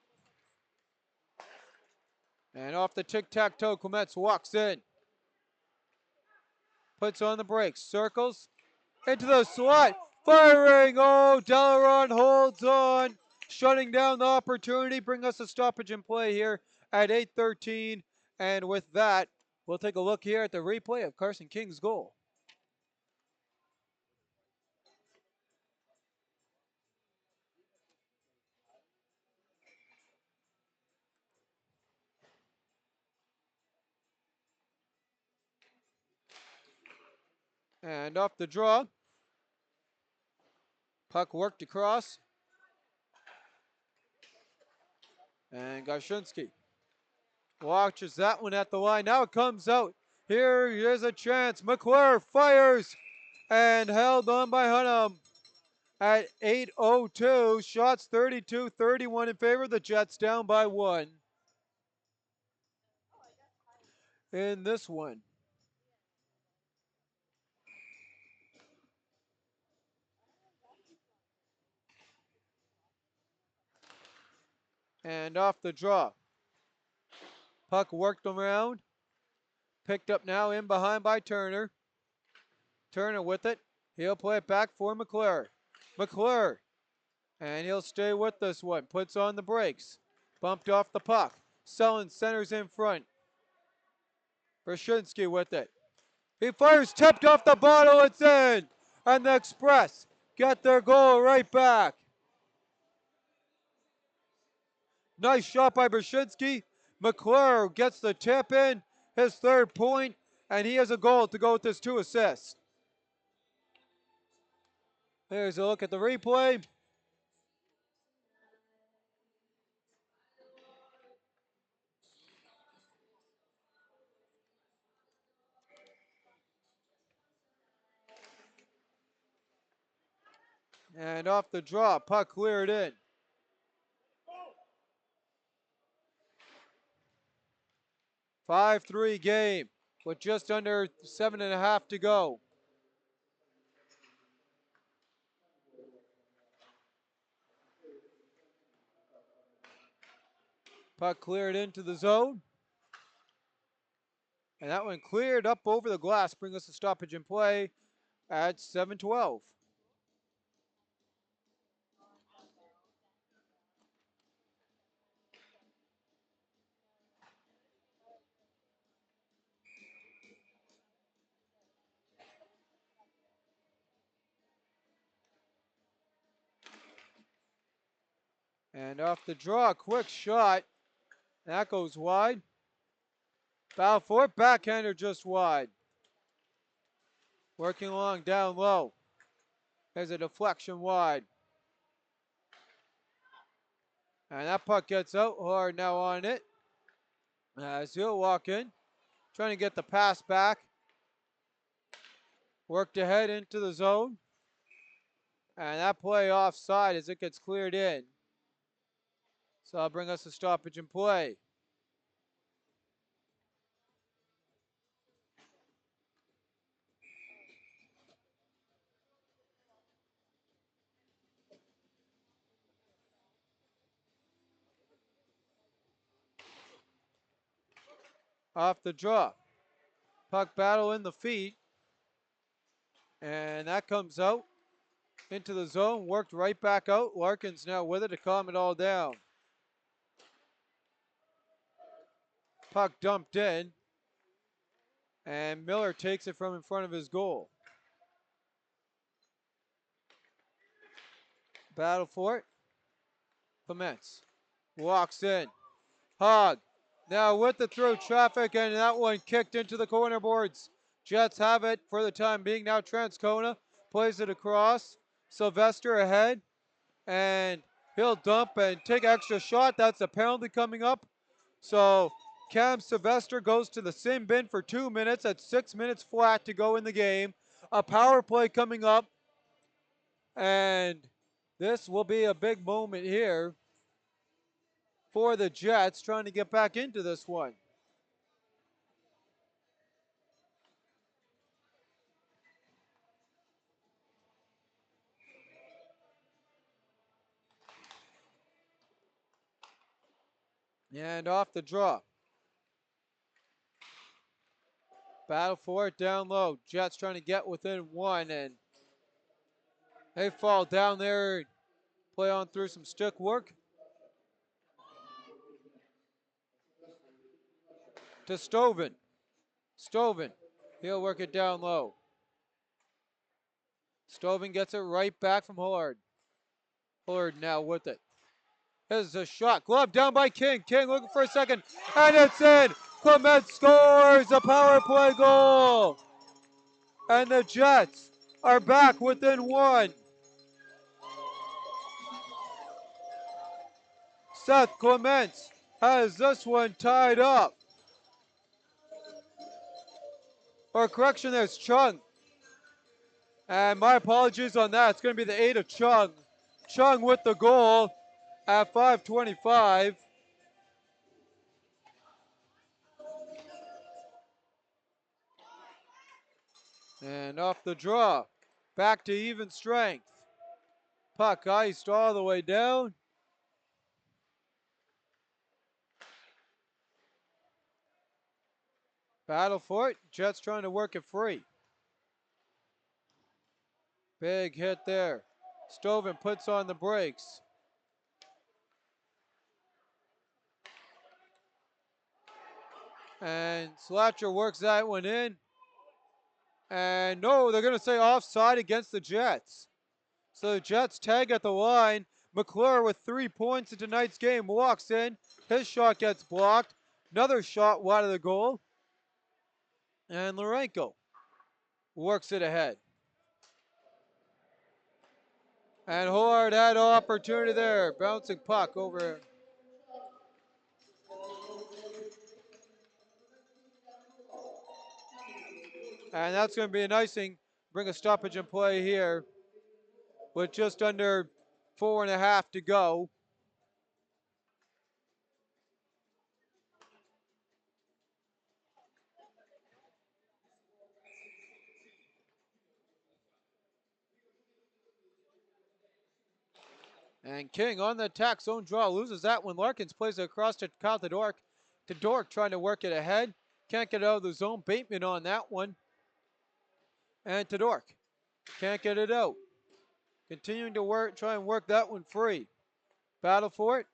And off the tic-tac-toe, Clements walks in. Puts on the brakes. Circles. Into the slot. Firing. Oh, Delaron holds on. Shutting down the opportunity. Bring us a stoppage in play here at 8:13. And with that, we'll take a look here at the replay of Carson King's goal. And off the draw. Puck worked across. And Garshinsky watches that one at the line. Now it comes out. Here is a chance. McClure fires and held on by Hunnam at 8:02. Shots 32-31 in favor of the Jets, down by 1 in this one. And off the draw. Puck worked around. Picked up now in behind by Turner. Turner with it. He'll play it back for McClure. McClure. And he'll stay with this one. Puts on the brakes. Bumped off the puck. Sullen centers in front. Brashinsky with it. He fires, tipped off the bottle, it's in! And the Express get their goal right back. Nice shot by Brashinsky. McClure gets the tip in, his third point, and he has a goal to go with his 2 assists. Here's a look at the replay. And off the draw, puck cleared in. 5-3 game with just under 7.5 to go. Puck cleared into the zone. And that one cleared up over the glass, bringing us a stoppage in play at 7:12. And off the draw, quick shot. That goes wide. Balfour, backhander just wide. Working along down low. There's a deflection wide. And that puck gets out. Hard now on it. As he'll walk in. Trying to get the pass back. Worked ahead into the zone. And that play offside as it gets cleared in. So that'll bring us a stoppage in play. Off the draw. Puck battle in the feet. And that comes out into the zone. Worked right back out. Larkin's now with it to calm it all down. Puck dumped in. And Miller takes it from in front of his goal. Battle for it. Clements walks in. Hogg now with the through traffic, and that one kicked into the corner boards. Jets have it for the time being. Now Transcona plays it across. Sylvester ahead, and he'll dump and take an extra shot. That's a penalty coming up. So Cam Sylvester goes to the sin bin for 2 minutes at 6 minutes flat to go in the game. A power play coming up, and this will be a big moment here for the Jets trying to get back into this one. And off the draw. Battle for it down low. Jets trying to get within 1, and they fall down there. Play on through some stick work. To Stovin. Stovin. He'll work it down low. Stovin gets it right back from Hullard. Hullard now with it. Here's a shot. Glove down by King. King looking for a second. And it's in. Clement scores a power play goal. And the Jets are back within 1. Seth Clements has this one tied up. Or correction, there's Chung. And my apologies on that. It's going to be the 8 of Chung. Chung with the goal at 5:25. And off the draw. Back to even strength. Puck iced all the way down. Battle for it. Jets trying to work it free. Big hit there. Stovin puts on the brakes. And Slatcher works that one in. And no, they're going to say offside against the Jets. So the Jets tag at the line. McClure with 3 points in tonight's game walks in. His shot gets blocked. Another shot wide of the goal. And Lourenco works it ahead. And Howard had an opportunity there. Bouncing puck over. And that's going to be an icing. Bring a stoppage in play here with just under 4.5 to go. And King on the attack zone draw loses that one. Larkins plays it across to Kyle Tedork. Tedork trying to work it ahead. Can't get out of the zone. Bateman on that one. And Tedork can't get it out. Continuing to try and work that one free. Battle for it.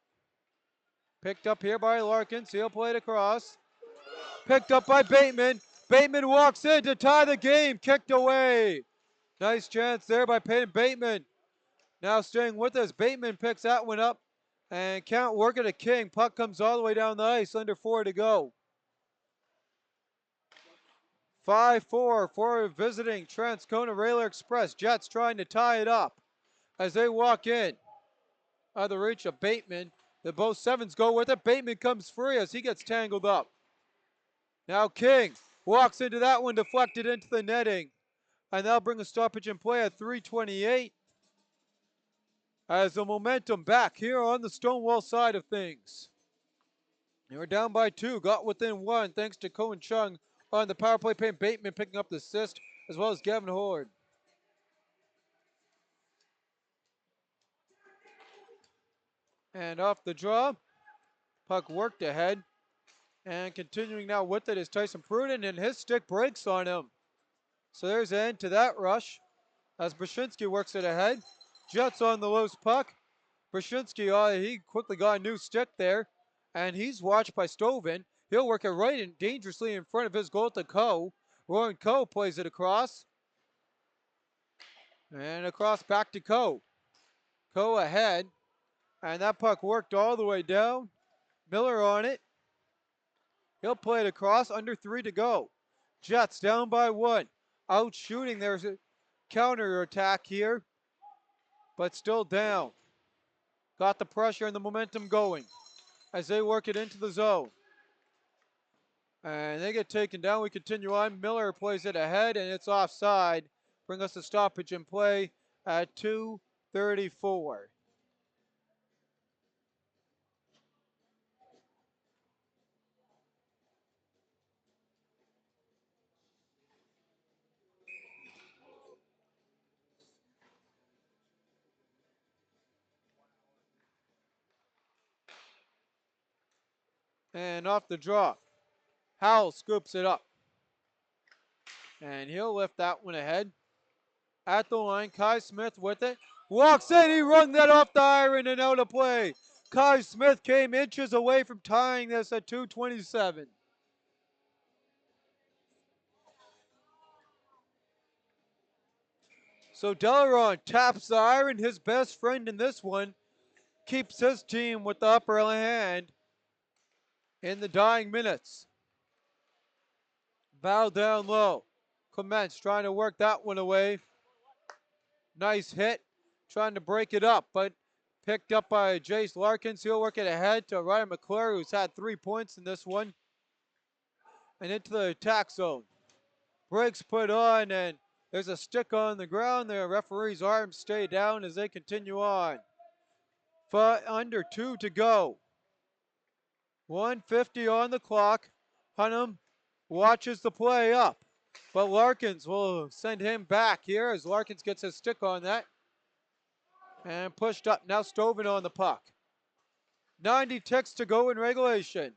Picked up here by Larkins. He'll play it across. Picked up by Bateman. Bateman walks in to tie the game. Kicked away. Nice chance there by Peyton Bateman. Now staying with us. Bateman picks that one up and can't work it to King. Puck comes all the way down the ice. Under 4 to go. 5-4 for visiting Transcona Railer Express. Jets trying to tie it up as they walk in. Out of the reach of Bateman. The both sevens go with it. Bateman comes free as he gets tangled up. Now King walks into that one, deflected into the netting. And that'll bring a stoppage in play at 3:28. As the momentum back here on the Stonewall side of things. They were down by 2, got within 1 thanks to Cohen Chung on the power play. Payne Bateman picking up the assist, as well as Gavin Horde. And off the draw, puck worked ahead. And continuing now with it is Tyson Pruden, and his stick breaks on him. So there's an end to that rush as Brzezinski works it ahead. Jets on the loose puck. Brzezinski, he quickly got a new stick there, and he's watched by Stovin. He'll work it right and dangerously in front of his goal to Coe. Rowan Coe plays it across. And across back to Coe. Coe ahead. And that puck worked all the way down. Miller on it. He'll play it across. Under 3 to go. Jets down by 1. Out shooting. There's a counter attack here. But still down. Got the pressure and the momentum going as they work it into the zone. And they get taken down. We continue on. Miller plays it ahead, and it's offside. Bring us a stoppage in play at 2:34. And off the draw, Howell scoops it up. And he'll lift that one ahead. At the line, Kai Smith with it. Walks in, he rung that off the iron and out of play. Kai Smith came inches away from tying this at 2:27. So Delaron taps the iron, his best friend in this one. Keeps his team with the upper hand in the dying minutes. Bow down low. Clements trying to work that one away. Nice hit. Trying to break it up, but picked up by Jace Larkins. He'll work it ahead to Ryan McClure, who's had 3 points in this one. And into the attack zone. Brakes put on, and there's a stick on the ground. The referee's arms stay down as they continue on. Under 2 to go. 1:50 on the clock. Hunnam watches the play up, but Larkins will send him back here as Larkins gets his stick on that. And pushed up. Now Stovin on the puck. 90 ticks to go in regulation.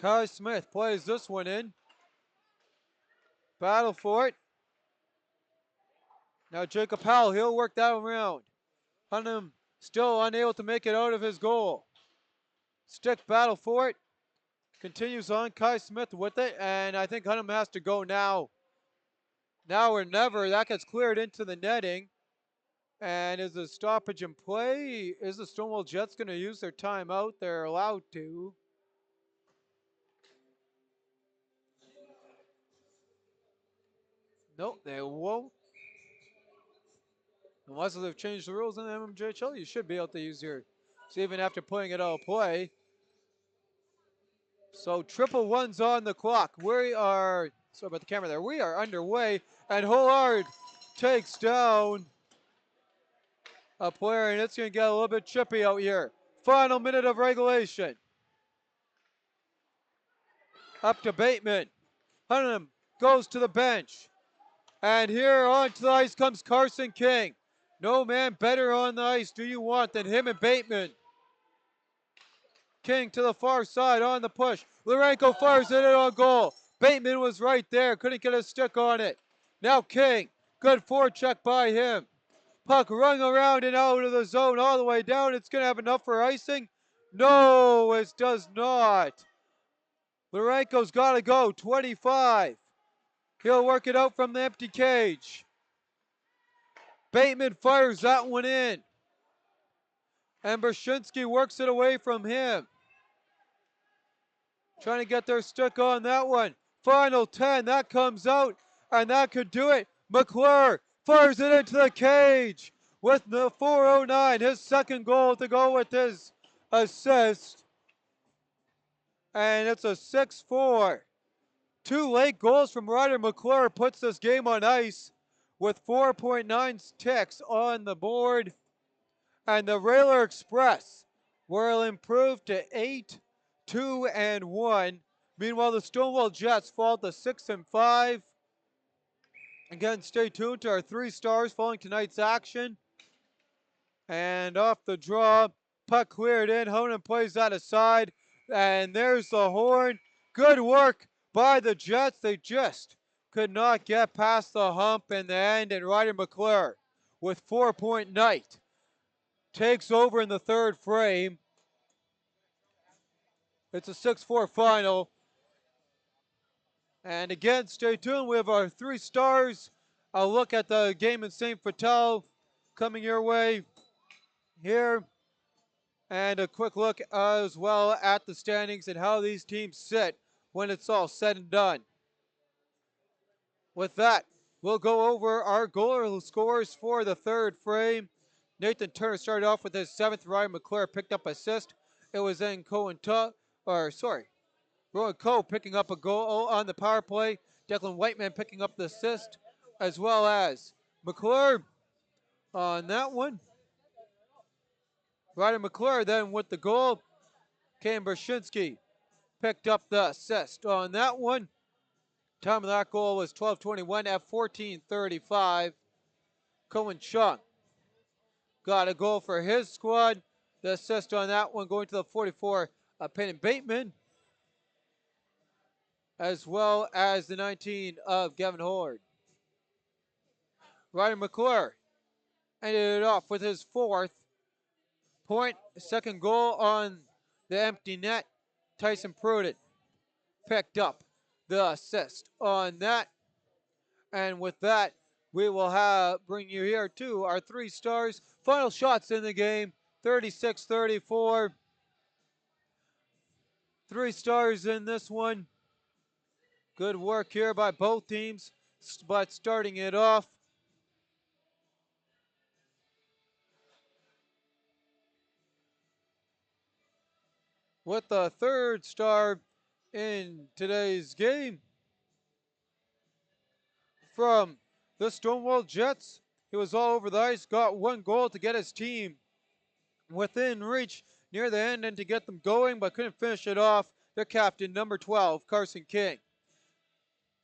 Kai Smith plays this one in. Battle for it. Now Jacob Powell, he'll work that around. Hunnam still unable to make it out of his goal. Stick battle for it. Continues on. Kai Smith with it. And I think Hunnam has to go now. Now or never. That gets cleared into the netting. And is a stoppage in play? Is the Stonewall Jets going to use their timeout? They're allowed to. Nope, they won't. Unless they've changed the rules in the MMJHL, you should be able to use your, so even after putting it out of play. So triple ones on the clock. We are, sorry about the camera there, we are underway, and Hollard takes down a player, and it's going to get a little bit chippy out here. Final minute of regulation. Up to Bateman. Hunnam goes to the bench. And here onto the ice comes Carson King. No man better on the ice do you want than him and Bateman. King to the far side on the push. Lourenco fires it in on goal. Bateman was right there, couldn't get a stick on it. Now King, good forecheck by him. Puck rung around and out of the zone all the way down. It's going to have enough for icing. No, it does not. Lourenco's got to go, 25. He'll work it out from the empty cage. Bateman fires that one in. And Brzezinski works it away from him. Trying to get their stick on that one. Final 10, that comes out, and that could do it. McClure fires it into the cage with the 4:09, his second goal to go with his assist. And it's a 6-4. Two late goals from Ryder McClure puts this game on ice with 4.9 ticks on the board. And the Railer Express will improve to 8-2-1. Meanwhile, the Stonewall Jets fall to 6-5. Again, stay tuned to our 3 stars following tonight's action. And off the draw, puck cleared in. Honan plays that aside. And there's the horn. Good work by the Jets. They just could not get past the hump in the end. And Ryder McClure with 4-point night takes over in the third frame. It's a 6-4 final. And again, stay tuned. We have our 3 stars. A look at the game in St. Vital coming your way here. And a quick look as well at the standings and how these teams sit when it's all said and done. With that, we'll go over our goal scores for the third frame. Nathan Turner started off with his 7th. Ryan McClure picked up assist. It was then Rowan Coe picking up a goal on the power play. Declan Whiteman picking up the assist, as well as McClure on that one. Ryder McClure then with the goal. Cam Brzezinski picked up the assist on that one. Time of that goal was 12:21 at 14:35. Cohen Chung got a goal for his squad. The assist on that one going to the 44, Peyton Bateman, as well as the 19 of Gavin Horde. Ryder McClure ended it off with his 4th point. Second goal on the empty net. Tyson Pruden picked up the assist on that. And with that, we will bring you here to our 3 stars. Final shots in the game, 36-34. 3 stars in this one. Good work here by both teams, but starting it off. With the 3rd star in today's game from the Stonewall Jets. He was all over the ice, got 1 goal to get his team within reach near the end and to get them going, but couldn't finish it off. Their captain, number 12, Carson King.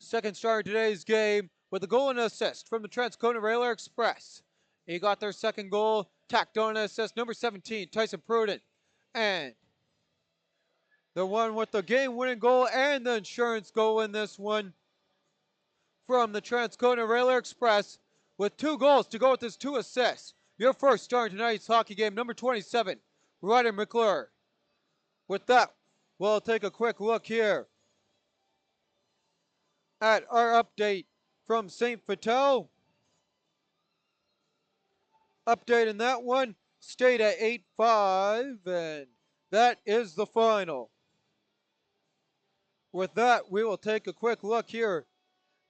2nd star in today's game with a goal and assist from the Transcona Railer Express. He got their 2nd goal, tacked on an assist, number 17, Tyson Pruden. And The one with the game-winning goal and the insurance goal in this one from the Transcona Railer Express with 2 goals to go with his 2 assists. Your first star in tonight's hockey game, number 27, Ryder McClure. With that, we'll take a quick look here at our update from St. Vital. Update in that one stayed at 8-5, and that is the final. With that, we will take a quick look here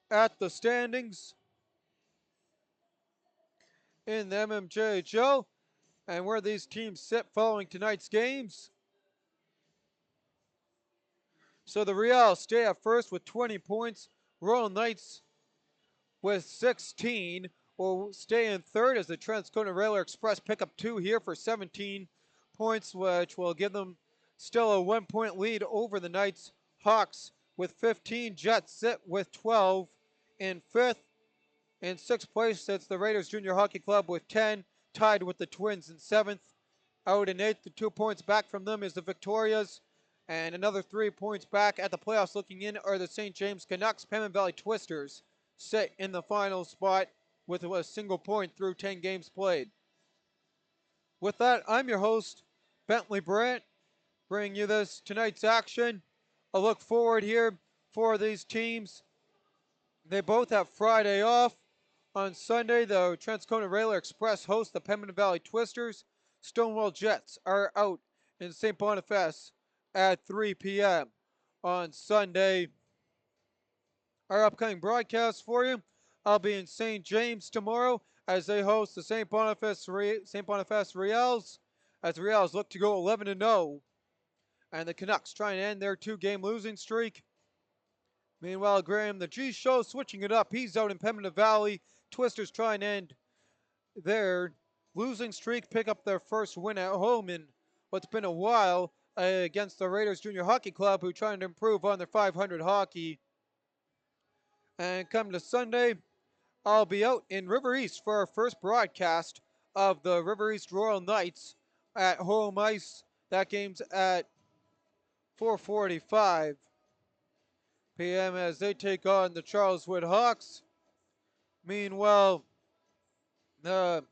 at the standings in the MMJHL and where these teams sit following tonight's games. So the Real stay at first with 20 points. Royal Knights with 16 will stay in third as the Transcona Railer Express pick up 2 here for 17 points, which will give them still a 1-point lead over the Knights. Hawks with 15. Jets sit with 12 in fifth. In 6th place sits the Raiders Junior Hockey Club with 10, tied with the Twins in 7th. Out in 8th, 2 points back from them is the Victorias, and another 3 points back at the playoffs looking in are the St. James Canucks. Pembina Valley Twisters sit in the final spot with a single point through 10 games played. With that, I'm your host, Bentley Brandt, bringing you this tonight's action. A look forward here for these teams. They both have Friday off. On Sunday, the Transcona Railer Express hosts the Pembina Valley Twisters. Stonewall Jets are out in St. Boniface at 3 p.m. on Sunday. Our upcoming broadcast for you, I'll be in St. James tomorrow as they host the St. Boniface Reals, as the Reals look to go 11-0, and the Canucks try and end their 2-game losing streak. Meanwhile, Graham, the G Show, switching it up. He's out in Pembina Valley. Twisters try and end their losing streak, pick up their first win at home in what's been a while against the Raiders Junior Hockey Club, who are trying to improve on their 500 hockey. And come to Sunday, I'll be out in River East for our first broadcast of the River East Royal Knights at home ice. That game's at 4:45 p.m. as they take on the Charleswood Hawks. Meanwhile, the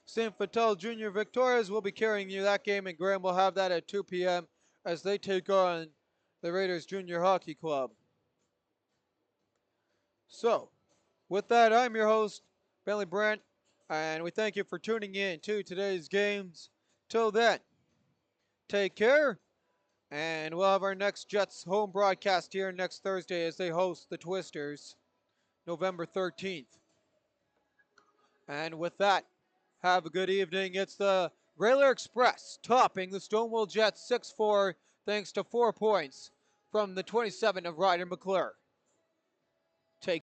St. Vital Junior Victorias will be carrying you that game, and Graham will have that at 2 p.m. as they take on the Raiders Junior Hockey Club. So, with that, I'm your host, Bentley Brandt, and we thank you for tuning in to today's games. Till then, take care, and we'll have our next Jets home broadcast here next Thursday as they host the Twisters, November 13th. And with that, have a good evening. It's the Railer Express topping the Stonewall Jets 6-4 thanks to 4 points from the 27 of Ryder McClure. Take